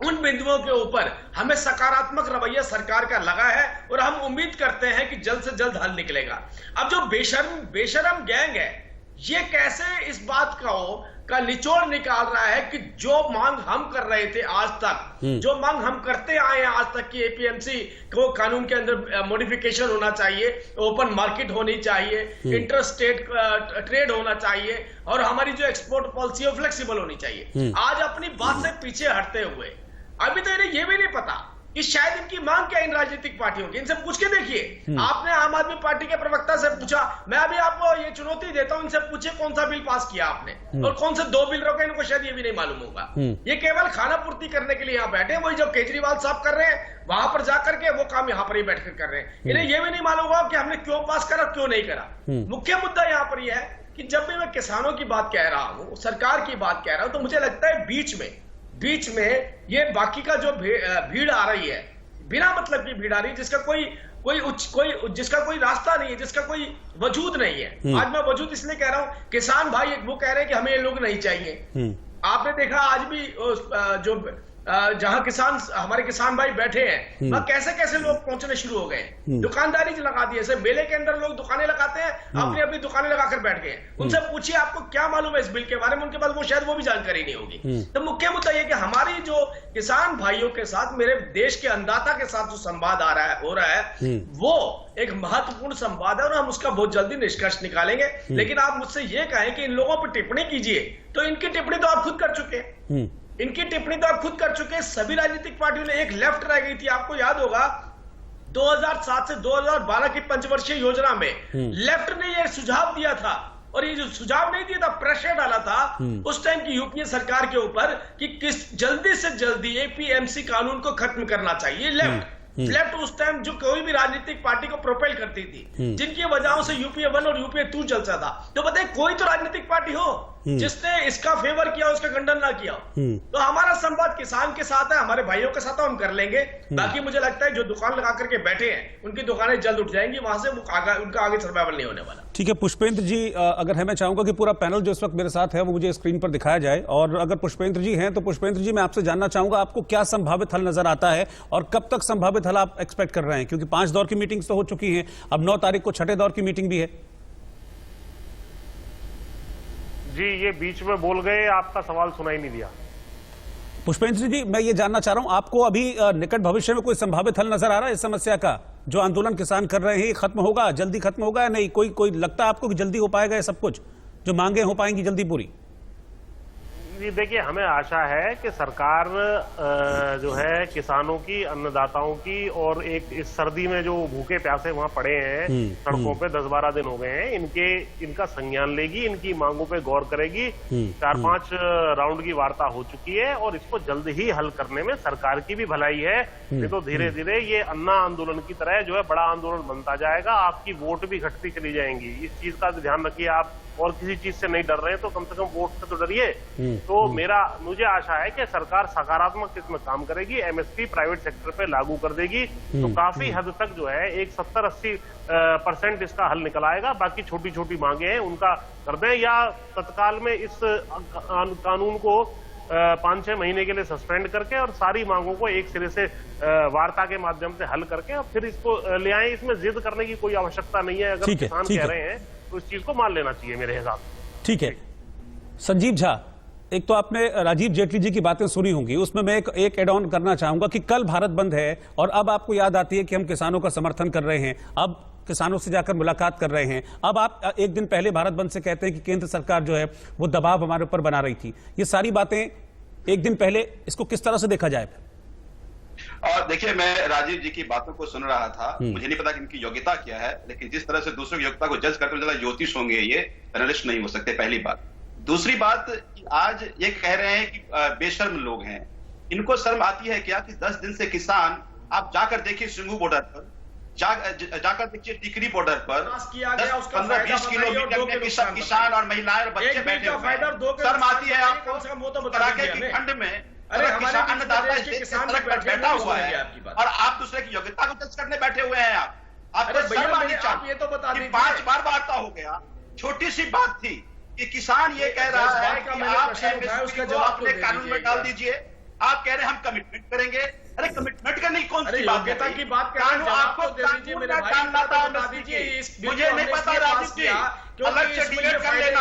उन बिंदुओं के ऊपर हमें सकारात्मक रवैया सरकार का लगा है और हम उम्मीद करते हैं कि जल्द से जल्द हल निकलेगा। अब जो बेशरम गैंग है ये कैसे इस बात का निचोड़ निकाल रहा है कि जो मांग हम कर रहे थे आज तक, जो मांग हम करते आए हैं आज तक कि एपीएमसी को कानून के अंदर मॉडिफिकेशन होना चाहिए, ओपन मार्केट होनी चाहिए, इंटर स्टेट ट्रेड होना चाहिए और हमारी जो एक्सपोर्ट पॉलिसी है फ्लेक्सिबल होनी चाहिए। आज अपनी बात से पीछे हटते हुए अभी तो इन्हें यह भी नहीं पता कि शायद इनकी मांग क्या इन राजनीतिक पार्टियों की। इनसे पूछ के देखिए, आपने आम आदमी पार्टी के प्रवक्ता से पूछा, मैं अभी आपको ये चुनौती देता हूं, इनसे पूछे कौन सा बिल पास किया आपने और कौन से 2 बिल रोके, इनको शायद ये भी नहीं मालूम होगा। ये केवल खाना पूर्ति करने के लिए यहाँ बैठे, वही जो केजरीवाल साहब कर रहे हैं वहां पर जाकर के वो काम यहाँ पर ही बैठकर कर रहे हैं। इन्हें यह भी नहीं मालूम होगा कि हमने क्यों पास करा, क्यों नहीं करा। मुख्य मुद्दा यहाँ पर यह है कि जब भी मैं किसानों की बात कह रहा हूं, सरकार की बात कह रहा हूं, तो मुझे लगता है बीच में ये बाकी का जो भीड़ आ रही है, बिना मतलब की भीड़ आ रही है, जिसका कोई रास्ता नहीं है, जिसका कोई वजूद नहीं है। आज मैं वजूद इसलिए कह रहा हूं, किसान भाई वो कह रहे हैं कि हमें ये लोग नहीं चाहिए। आपने देखा आज भी जो जहां हमारे किसान भाई बैठे हैं वहां कैसे कैसे लोग पहुंचने शुरू हो गए, दुकानदारी लगा दी। ऐसे मेले के अंदर लोग दुकानें लगाते हैं, अपनी अपनी दुकानें लगाकर बैठ गए। उनसे पूछिए आपको क्या मालूम है इस बिल के बारे में, उनके पास वो शायद वो भी जानकारी नहीं होगी। तो मुख्य मुद्दा यह कि हमारी जो किसान भाइयों के साथ, मेरे देश के अन्नदाता के साथ जो संवाद हो रहा है वो एक महत्वपूर्ण संवाद है और हम उसका बहुत जल्दी निष्कर्ष निकालेंगे। लेकिन आप मुझसे ये कहें कि इन लोगों पर टिप्पणी कीजिए, तो इनकी टिप्पणी तो आप खुद कर चुके हैं। सभी राजनीतिक पार्टियों ने, एक लेफ्ट रह गई थी, आपको याद होगा 2007 से 2012 की पंचवर्षीय योजना में लेफ्ट ने यह सुझाव दिया था, और ये जो सुझाव नहीं दिया था, प्रेशर डाला था उस टाइम की यूपीए सरकार के ऊपर कि जल्दी से जल्दी एपीएमसी कानून को खत्म करना चाहिए। लेफ्ट उस टाइम जो कोई भी राजनीतिक पार्टी को प्रोपेल करती थी, जिनकी वजहों से यूपीए 1 और यूपीए 2 चलता था, तो बताइए कोई तो राजनीतिक पार्टी हो जिसने इसका फेवर किया, उसका खंडन ना किया। तो हमारा संवाद किसान के साथ है, हमारे भाइयों के साथ है, हम कर लेंगे। बाकी मुझे लगता है जो दुकान लगा करके बैठे हैं उनकी दुकानें जल्द उठ जाएंगी, वहां से उनका आगे सर्वाइवल नहीं होने वाला। ठीक है पुष्पेंद्र जी, अगर है मैं चाहूंगा कि पूरा पैनल जो इस वक्त मेरे साथ है वो मुझे स्क्रीन पर दिखाया जाए, और अगर पुष्पेंद्र जी हैं तो पुष्पेंद्र जी मैं आपसे जानना चाहूंगा आपको क्या संभावित हल नजर आता है और कब तक संभावित हल आप एक्सपेक्ट कर रहे हैं, क्योंकि 5 दौर की मीटिंग्स तो हो चुकी हैं, अब 9 तारीख को 6ठे दौर की मीटिंग भी है। जी ये बीच में बोल गए, आपका सवाल सुनाई नहीं दिया। पुष्पेंद्र जी मैं ये जानना चाह रहा हूं आपको अभी निकट भविष्य में कोई संभावित हल नजर आ रहा है इस समस्या का? जो आंदोलन किसान कर रहे हैं खत्म होगा, जल्दी खत्म होगा या नहीं? कोई लगता है आपको कि जल्दी हो पाएगा ये सब कुछ, जो मांगे हो पाएंगी जल्दी पूरी? जी देखिए, हमें आशा है कि सरकार जो है किसानों की, अन्नदाताओं की, और एक इस सर्दी में जो भूखे प्यासे वहां पड़े हैं सड़कों पे 10-12 दिन हो गए हैं, इनका संज्ञान लेगी, इनकी मांगों पे गौर करेगी। 4-5 राउंड की वार्ता हो चुकी है और इसको जल्द ही हल करने में सरकार की भी भलाई है। नहीं तो धीरे धीरे ये अन्ना आंदोलन की तरह जो है बड़ा आंदोलन बनता जाएगा, आपकी वोट भी घटती चली जाएंगी। इस चीज का ध्यान रखिए, आप और किसी चीज से नहीं डर रहे हैं तो कम से कम वोट से तो डरिए। तो मुझे आशा है कि सरकार सकारात्मक इसमें काम करेगी, एमएसपी प्राइवेट सेक्टर पे लागू कर देगी, तो काफी हद तक जो है एक 70-80% इसका हल निकल आएगा। बाकी छोटी छोटी मांगे हैं उनका कर दें, या तत्काल में इस कानून को 5-6 महीने के लिए सस्पेंड करके और सारी मांगों को एक सिरे से वार्ता के माध्यम से हल करके और फिर इसको ले आए। इसमें जिद करने की कोई आवश्यकता नहीं है। अगर किसान कह रहे हैं तो इस चीज को मान लेना चाहिए मेरे हिसाब से। ठीक है संजीव झा, एक तो आपने राजीव जेटली जी की बातें सुनी होंगी, उसमें मैं एक एड ऑन करना चाहूंगा कि कल भारत बंद है और अब आपको याद आती है कि हम किसानों का समर्थन कर रहे हैं, अब किसानों से जाकर मुलाकात कर रहे हैं। अब आप एक दिन पहले भारत बंद से कहते हैं कि केंद्र सरकार जो है वो दबाव हमारे ऊपर बना रही थी। ये सारी बातें एक दिन पहले, इसको किस तरह से देखा जाए? और देखिए, मैं राजीव जी की बातों को सुन रहा था, मुझे नहीं पता कि इनकी योग्यता क्या है, लेकिन जिस तरह से दूसरों की योग्यता को जज करते हुए ज्योतिष होंगे, ये एनालिस्ट नहीं हो सकते, पहली बात। दूसरी बात, आज ये कह रहे हैं कि बेशर्म लोग हैं, इनको शर्म आती है क्या कि 10 दिन से किसान, आप जाकर देखिए सिंगू बॉर्डर पर, जाकर देखिए टिकरी बॉर्डर पर 15-20 किलोमीटर में किसान और महिलाएं और बच्चे बैठे हुए हैं। शर्म आती है आपको? कड़ाके की ठंड में किसान अन्नदाता सड़क पर बैठा हुआ है और आप दूसरे की योग्यता को जज करने बैठे हुए हैं। आपको शर्म आनी चाहिए। 5 बार वार्ता हो गया, छोटी सी बात थी कि किसान ये कह रहा है कि आप एमएसपी को अपने कानून में डाल दीजिए। आप कह रहे हैं हम कमिटमेंट करेंगे। अरे कमिटमेंट करने की कौन सी बात है? की बात कानून आपको दे दीजिए, मेरे भाई, मुझे नहीं पता राजीव जी, अलग से डिबेट कर लेना,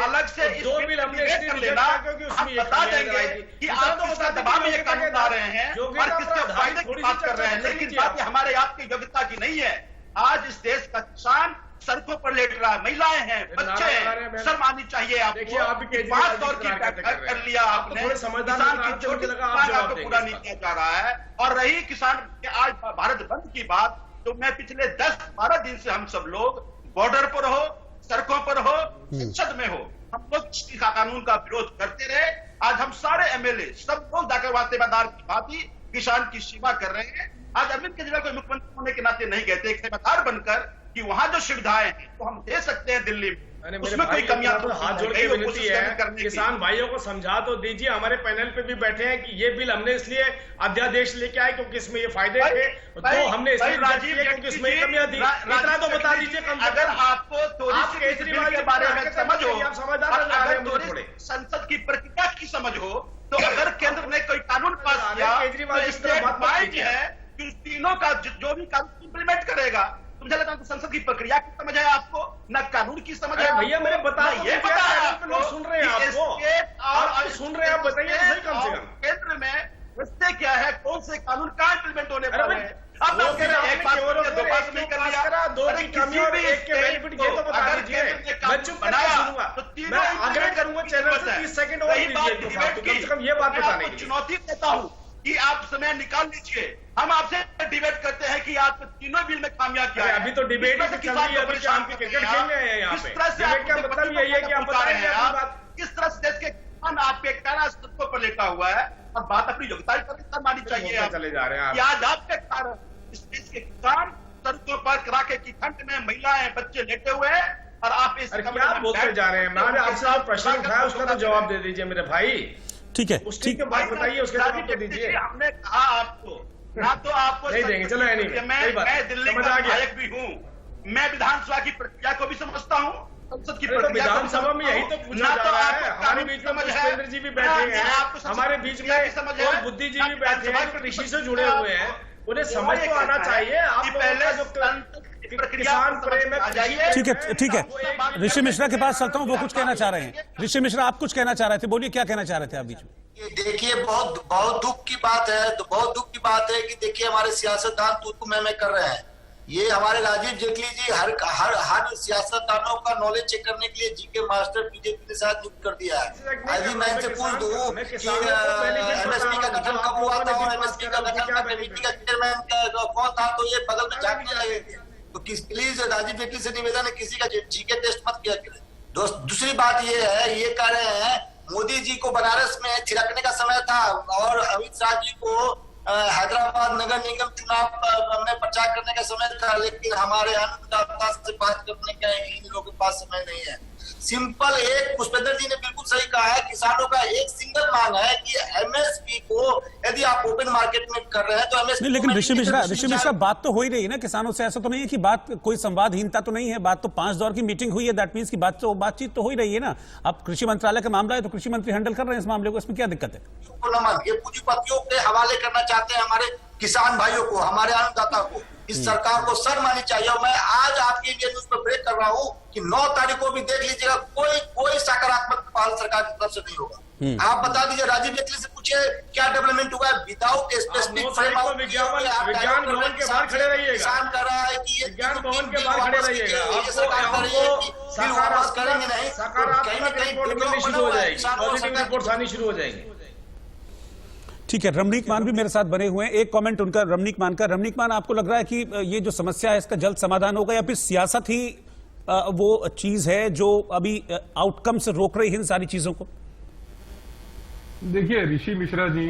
अलग से दो बिल हमने कर लेना, हम बता देंगे कि आप किस दबाव में ये कानून ला रहे हैं और किसके फायदे की बात कर रहे हैं। लेकिन बात हमारे आपकी योग्यता की नहीं है। आज इस देश का किसान सड़कों पर लेट रहा है, महिलाएं हैं, बच्चे हैं, शर्म आनी चाहिए आपको। आप बात दौर की कर लिया आपने, किसान की छोटी बात आपको पूरा नहीं किया जा रहा है। और रही किसान के आज भारत बंद की बात, तो मैं पिछले 10-12 दिन से हम सब लोग बॉर्डर पर हो, सड़कों पर हो, संसद में हो, हम लोग इस कानून का विरोध करते रहे। आज हम सारे एमएलए सब लोग जाकर वास्तेदार की भांति किसान की सेवा कर रहे हैं। आज अरविंद केजरीवाल को मुख्यमंत्री होने के नाते नहीं कहते, एक सेवादार बनकर कि वहां जो सुविधाएं हैं तो हम दे सकते हैं दिल्ली में, उसमें कोई कमियां तो हाथ जोड़ के विनती है, किसान भाइयों को समझा तो दीजिए। हमारे पैनल पे भी बैठे हैं कि ये बिल हमने इसलिए अध्यादेश लेके आए क्योंकि इसमें ये फायदे थे, तो हमने इसलिए क्योंकि इसमें कमियां दी। इतना तो बता दीजिए कम से कम। अगर आपको केजरीवाल के बारे में समझ हो, आप समझदार संसद की प्रक्रिया की समझ हो, तो अगर केंद्र ने कोई कानून पास किया, केजरीवाल स्टेट वाइज है कि तीनों का जो भी कानून इंप्लीमेंट करेगा, मुझे लगता है संसद की प्रक्रिया की समझ है आपको, न कानून की समझ है भैया। मेरे बता ये पता है आपको, लोग सुन रहे हैं आप सुन रहे हैं, आप बताइए सही कम से कम केंद्र में रस्ते क्या है, कौन से कानून कहाँ इंप्लीमेंट होने पर है। अब दो पास में कर लिया, दो की कमी और एक के बेनिफिट ये तो बता दीजिए। मैं चुप करके सुनूंगा, मैं आग्रह करूंगा चैनल से 30 सेकंड और दीजिए, कम से कम ये बात बताने की। चुनौती देता हूँ कि आप समय निकाल लीजिए, हम आपसे डिबेट करते हैं कि आप तीनों बिल में कामयाब किया है। अभी तो डिबेट ही चल रही है, अभी शाम के क्रिकेट खेलने आए हैं यहाँ पे। डिबेट का मतलब यही है कि आप बता रहे हैं अपनी बात। किस तरह से देश के किसान आपके कहना सत्यों पर लेटा हुआ है और बात अपनी योग्यता पर मानी चाहिए। चले जा रहे हैं आज आपके कारण इस देश के किसान सड़कों पर कड़ाके की ठंड में महिलाएं बच्चे लेटे हुए हैं और आप इस क्या बोलते जा रहे हैं। मैंने आपसे जो प्रश्न उठाया उसका तो जवाब दे दीजिए मेरे भाई। ठीक है, ठीक है, बात बताइए, उसके जवाब तो दीजिए। हमने कहा आपको ना तो आपको नहीं देंगे, चलो मैं दिल्ली का विधायक भी हूँ, मैं विधानसभा की प्रक्रिया को भी समझता हूँ, संसद की प्रक्रिया विधानसभा में यही तो पूछा जा रहा है। हमारे बीच में पुष्पेंद्र जी भी बैठे हैं, हमारे बीच में और बुद्धि जी भी बैठे हैं, कृषि से जुड़े हुए हैं, उन्हें समझ तो आना चाहिए। आप पहले जो किसान प्रेम है। ठीक है ऋषि मिश्रा के पास चलता हूं, वो कुछ कहना चाह रहे हैं। ऋषि मिश्रा, आप कुछ कहना चाह रहे थे, बोलिए क्या कहना चाह रहे थे आप बीच में। देखिए, बहुत दुख की बात है, तो बहुत दुख की बात है कि देखिए हमारे सियासतदान तू मैं कर रहे हैं। ये हमारे राजीव जेटली जी हर सियासतदानों का नॉलेज चेक करने के लिए जीके मास्टर बीजेपी के साथ नियुक्त कर दिया है। आज मैं इनसे पूछ दूं कि एमएसपी का गठन कब हुआ था और एमएसपी का गठन का कमेटी का चेयरमैन कौन था, तो ये बगल में झांकने लगेंगे। तो प्लीज राजीव जेटली से निवेदन है, किसी का जीके टेस्ट मत किया करें। दूसरी बात ये है, ये कह रहे हैं मोदी जी को बनारस में थिरकने का समय था और अमित शाह जी को हैदराबाद नगर निगम चुनाव में प्रचार करने का समय था, लेकिन हमारे अन्नदाता से बात करने का इन लोगों के पास समय नहीं है। सिंपल एक पुष्पेंद्र जी ने बिल्कुल सही कहा है, किसानों का एक सिंगल मांग है कि एमएसपी को यदि आप ओपन मार्केट में कर रहे हैं तो एमएसपी। लेकिन ऋषि मिश्रा बात तो हो ही रही है ना किसानों से, ऐसा तो नहीं है कि बात कोई संवादहीनता तो नहीं है, बात तो 5 दौर की मीटिंग हुई है, दैट मींस की बातचीत तो हो ही रही है ना। अब कृषि मंत्रालय का मामला है तो कृषि मंत्री हैंडल कर रहे हैं इस मामले को, इसमें क्या दिक्कत है? ये पूंजीपतियों के हवाले करना चाहते हैं हमारे किसान भाइयों को, हमारे अन्नदाता को। इस सरकार को शर्म आनी चाहिए। और मैं आज आपके लिए न्यूज पर ब्रेक कर रहा हूँ कि 9 तारीख को भी देख लीजिएगा, कोई सकारात्मक पहल सरकार की तरफ से नहीं होगा। आप बता दीजिए, राजीव जेटली से पूछिए क्या डेवलपमेंट हुआ है विदाउट स्पेसिफिक फ्रेमवर्क। विज्ञान भवन के बाहर खड़े रहिएगा, किसान कर रहा है कि विज्ञान भवन के बाहर खड़े रहिएगा, वापस करेंगे नहीं, सकारात्मक रिपोर्ट मिलनी शुरू हो जाएगी, पॉजिटिव रिपोर्ट्स आनी शुरू हो जाएंगी। ठीक है, रमणीक मान भी मेरे साथ बने हुए हैं। एक कमेंट उनका रमणीक मान, आपको लग रहा है कि ये जो समस्या है इसका जल्द समाधान होगा या फिर सियासत ही वो चीज है जो अभी आउटकम से रोक रही है इन सारी चीजों को? देखिए ऋषि मिश्रा जी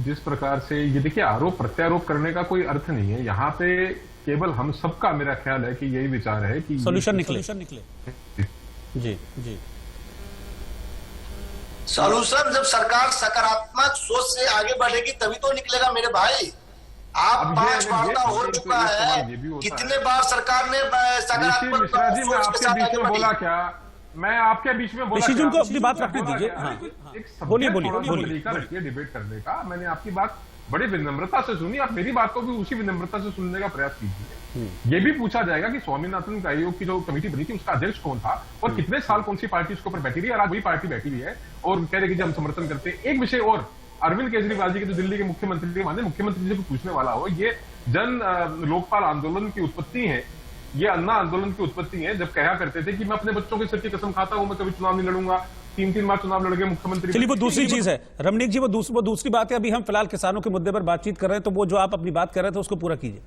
जिस प्रकार से ये देखिए आरोप प्रत्यारोप करने का कोई अर्थ नहीं है यहाँ पे, केवल हम सबका मेरा ख्याल है कि यही विचार है कि सोल्यूशन निकले। जी जी, सॉल्यूशन जब सरकार सकारात्मक सोच से आगे बढ़ेगी तभी तो निकलेगा मेरे भाई। आप 5 वार्ता हो चुका है, कितने बार सरकार ने सकारात्मक मिश्रा जी मैं आपके बीच में बोला क्या? मैं आपके बीच में बोला ऋषि जी को अपनी बात रखने दीजिए। बोलिए रखिए डिबेट करने का। मैंने आपकी बात बड़ी विनम्रता से सुनी, आप मेरी बात को भी उसी विनम्रता से सुनने का प्रयास कीजिए। ये भी पूछा जाएगा कि स्वामीनाथन आयोग की जो कमेटी बनी थी उसका अध्यक्ष कौन था और कितने साल कौन सी पार्टी उसके ऊपर बैठी रही है, और आज वही पार्टी बैठी हुई है और कह रही कि हम समर्थन करते हैं। एक विषय और, अरविंद केजरीवाल जी के जो दिल्ली के मुख्यमंत्री माने मुख्यमंत्री जी को पूछने वाला हो, ये जन लोकपाल आंदोलन की उत्पत्ति है, ये अन्ना आंदोलन की उत्पत्ति है, जब कहा करते थे कि मैं अपने बच्चों के सिर की कसम खाता हूं, मैं कभी चुनाव नहीं लड़ूंगा, 3 बार चुनाव लड़ गए मुख्यमंत्री। चलिए वो दूसरी चीज है रमणीक जी, वो दूसरी बात है। अभी हम फिलहाल किसानों के मुद्दे पर बातचीत कर रहे हैं, तो वो जो आप अपनी बात कर रहे थे उसको पूरा कीजिए।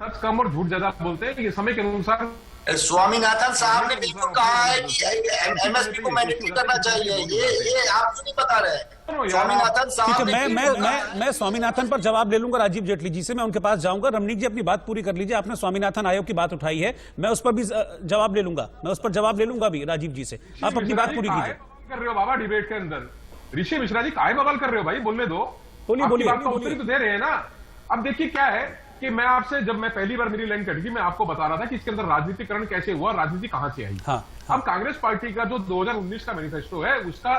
सच कम और झूठ ज्यादा बोलते हैं, ये समय के अनुसार स्वामीनाथन साहब ने बिल्कुल कहा है कि एमएसपी को मैंडेटरी करना चाहिए। ये आप क्यों नहीं बता रहे? स्वामीनाथन साहब मैं स्वामीनाथन पर जवाब ले लूंगा राजीव जेटली जी से, मैं उनके पास जाऊंगा। रमणीक जी अपनी बात पूरी कर लीजिए, आपने स्वामीनाथन आयोग की बात उठाई है, मैं उस पर भी जवाब ले लूंगा, भी राजीव जी से। आप अपनी बात पूरी कीजिए। कर रहे हो बाबा डिबेट के अंदर, ऋषि मिश्रा जी काय बवाल कर रहे हो भाई, बोलने दो। बोलिए बात का उत्तर तो दे रहे हैं ना। अब देखिए क्या है कि मैं आपसे, जब मैं पहली बार मेरी लाइन कट गई, मैं आपको बता रहा था कि इसके अंदर राजनीतिकरण कैसे हुआ, राजनीति कहां से आई। अब कांग्रेस पार्टी का जो 2019 का मैनिफेस्टो है उसका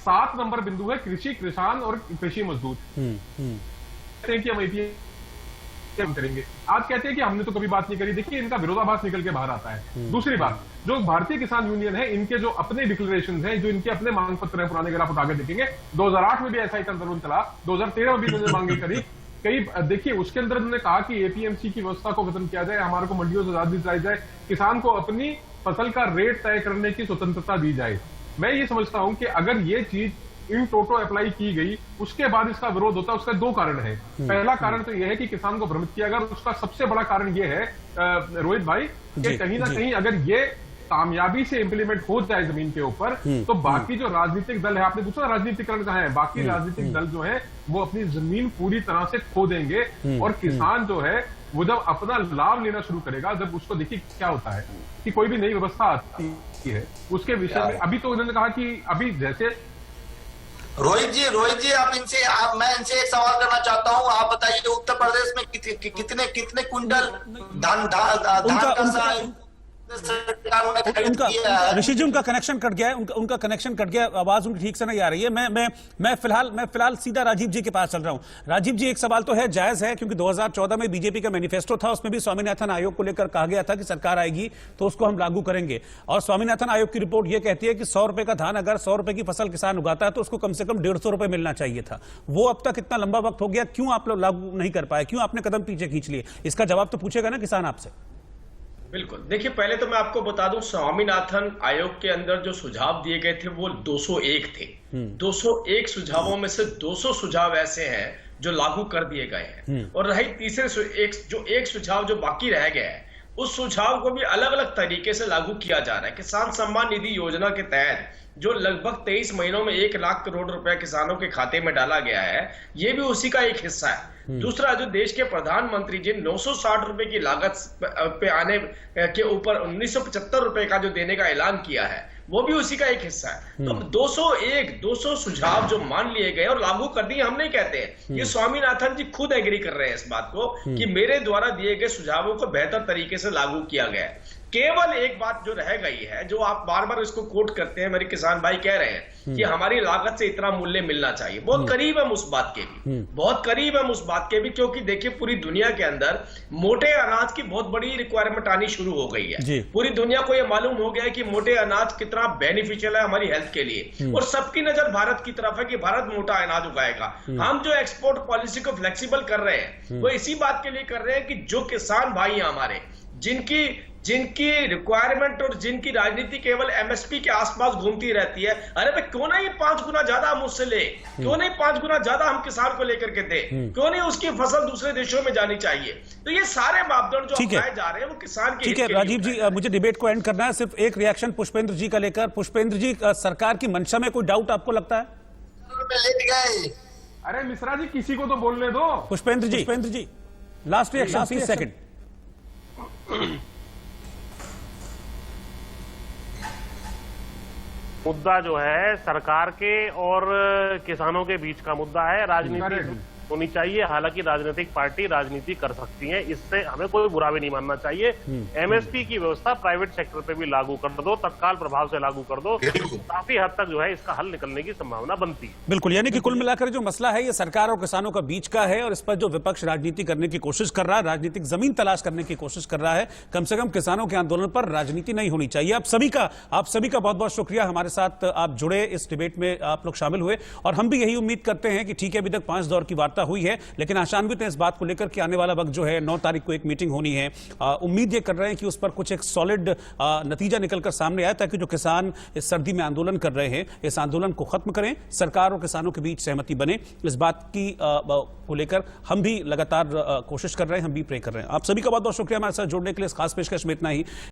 7 नंबर बिंदु है कृषि, किसान और कृषि मजदूर। कहते हैं कि हम APM करेंगे, आज कहते हैं कि हमने तो कभी बात नहीं करी। देखिए इनका विरोधाभास निकल के बाहर आता है। दूसरी बात, जो भारतीय किसान यूनियन है, इनके जो अपने डिक्लेरेशन है, जो इनके अपने मांग पत्र है पुराने, अगर आप उठाकर देखेंगे 2008 में भी ऐसा ही आंदोलन चला, 2013 में भी उन्होंने मांगे करी कई। देखिए उसके अंदर उन्होंने कहा कि APMC की व्यवस्था को खत्म किया जाए, हमारे को मंडियों से आजादी दिलाई जाए, किसान को अपनी फसल का रेट तय करने की स्वतंत्रता दी जाए। मैं ये समझता हूं कि अगर ये चीज इन टोटो अप्लाई की गई, उसके बाद इसका विरोध होता है। उसका 2 कारण है। पहला कारण तो यह है कि किसान को भ्रमित किया गया, उसका सबसे बड़ा कारण यह है रोहित भाई कि कहीं ना कहीं अगर ये कामयाबी से इंप्लीमेंट हो जाए जमीन के ऊपर, तो बाकी जो राजनीतिक दल है, आपने पूछा राजनीतिकरण कहां है, बाकी राजनीतिक दल जो है वो अपनी जमीन पूरी तरह से खो देंगे। और किसान जो है वो जब अपना लाभ लेना शुरू करेगा, जब उसको देखिए क्या होता है कि कोई भी नई व्यवस्था आती है उसके विषय में, अभी तो उन्होंने कहा कि अभी जैसे रोहित जी आप मैं इनसे एक सवाल करना चाहता हूं। आप बताइए उत्तर प्रदेश में कितने क्विंटल धान का उनका ऋषि जी, उनका कनेक्शन कट गया है, उनका कनेक्शन कट गया, आवाज उनकी ठीक से नहीं आ रही है। मैं फिलहाल सीधा राजीव जी के पास चल रहा हूं। राजीव जी, एक सवाल तो है, जायज है, क्योंकि 2014 में बीजेपी का मैनिफेस्टो था, उसमें भी स्वामीनाथन आयोग को लेकर कहा गया था कि सरकार आएगी तो उसको हम लागू करेंगे, और स्वामीनाथन आयोग की रिपोर्ट यह कहती है कि 100 रुपए का धान अगर 100 रुपए की फसल किसान उगाता है तो उसको कम से कम 150 रुपए मिलना चाहिए था। वो अब तक इतना लंबा वक्त हो गया, क्यों आप लोग लागू नहीं कर पाए, क्यों आपने कदम पीछे खींच लिए? इसका जवाब तो पूछेगा ना किसान आपसे। बिल्कुल, देखिए पहले तो मैं आपको बता दूं, स्वामीनाथन आयोग के अंदर जो सुझाव दिए गए थे वो 201 थे। 201 सुझावों में से 200 सुझाव ऐसे हैं जो लागू कर दिए गए हैं, और रही तीसरे एक सुझाव जो बाकी रह गया है, उस सुझाव को भी अलग अलग तरीके से लागू किया जा रहा है। किसान सम्मान निधि योजना के तहत जो लगभग 23 महीनों में 1 लाख करोड़ रुपया किसानों के खाते में डाला गया है, ये भी उसी का एक हिस्सा है। दूसरा, जो देश के प्रधानमंत्री जिन 960 रुपए की लागत पे आने के ऊपर 1975 रुपए का जो देने का ऐलान किया है, वो भी उसी का एक हिस्सा है। तो 200 सुझाव जो मान लिए गए और लागू कर दिए, हम नहीं कहते हैं, ये स्वामीनाथन जी खुद एग्री कर रहे हैं इस बात को कि मेरे द्वारा दिए गए सुझावों को बेहतर तरीके से लागू किया गया है। केवल एक बात जो रह गई है, जो आप बार बार इसको कोट करते हैं, मेरे किसान भाई कह रहे हैं कि हमारी लागत से इतना मूल्य मिलना चाहिए। बहुत करीब हम उस बात के भी, बहुत करीब हम उस बात के भी, क्योंकि देखिए पूरी दुनिया के अंदर मोटे अनाज की बहुत बड़ी रिक्वायरमेंट आनी शुरू हो गई है। पूरी दुनिया को यह मालूम हो गया है कि मोटे अनाज कितना बेनिफिशियल है हमारी हेल्थ के लिए, और सबकी नजर भारत की तरफ है कि भारत मोटा अनाज उगाएगा। हम जो एक्सपोर्ट पॉलिसी को फ्लेक्सिबल कर रहे हैं, वो इसी बात के लिए कर रहे हैं कि जो किसान भाई हैं हमारे, जिनकी रिक्वायरमेंट और जिनकी राजनीति केवल एमएसपी के आसपास घूमती रहती है, अरे भाई क्यों नहीं 5 गुना ज्यादा हम उससे ले, क्यों नहीं 5 गुना ज्यादा हम किसान को लेकर के दे, क्यों नहीं उसकी फसल दूसरे देशों में जानी चाहिए। तो ये सारे मापदंड जो अपनाए जा रहे हैं वो किसान के ठीक है। राजीव जी, मुझे डिबेट को एंड करना है, सिर्फ एक रिएक्शन पुष्पेंद्र जी का लेकर। पुष्पेंद्र जी, सरकार की मंशा में कोई डाउट आपको लगता है? अरे मिश्रा जी, किसी को तो बोलने दो। पुष्पेंद्र जी, लास्ट रिएक्शन 30 सेकंड। मुद्दा जो है सरकार के और किसानों के बीच का मुद्दा है, राजनीति होनी चाहिए। हालांकि राजनीतिक पार्टी राजनीति कर सकती है, इससे हमें कोई बुरा भी नहीं मानना चाहिए। एमएसपी की व्यवस्था प्राइवेट सेक्टर पे भी लागू कर दो, तत्काल प्रभाव से लागू कर दो, काफी हद तक जो है इसका हल निकलने की संभावना बनती है। बिल्कुल, यानी कि कुल मिलाकर जो मसला है ये सरकार और किसानों का बीच का है, और इस पर जो विपक्ष राजनीति करने की कोशिश कर रहा है, राजनीतिक जमीन तलाश करने की कोशिश कर रहा है, कम से कम किसानों के आंदोलन पर राजनीति नहीं होनी चाहिए। आप सभी का बहुत बहुत शुक्रिया, हमारे साथ आप जुड़े, इस डिबेट में आप लोग शामिल हुए, और हम भी यही उम्मीद करते हैं कि ठीक है, अभी तक 5 दौर की वार्ता हुई है, लेकिन आशान्वित हैं इस बात को लेकर कि आने वाला वक्त जो है 9 तारीख को एक मीटिंग होनी है। उम्मीद ये कर रहे हैं कि उस पर कुछ एक सॉलिड नतीजा निकलकर सामने आए, ताकि जो किसान इस सर्दी में आंदोलन कर रहे हैं, इस आंदोलन को खत्म करें, सरकार और किसानों के बीच सहमति बने। इस बात की को लेकर हम भी लगातार कोशिश कर रहे हैं, हम भी प्रे कर रहे हैं। आप सभी का बहुत बहुत शुक्रिया हमारे साथ जुड़ने के लिए। इस खास पेशकश में इतना ही।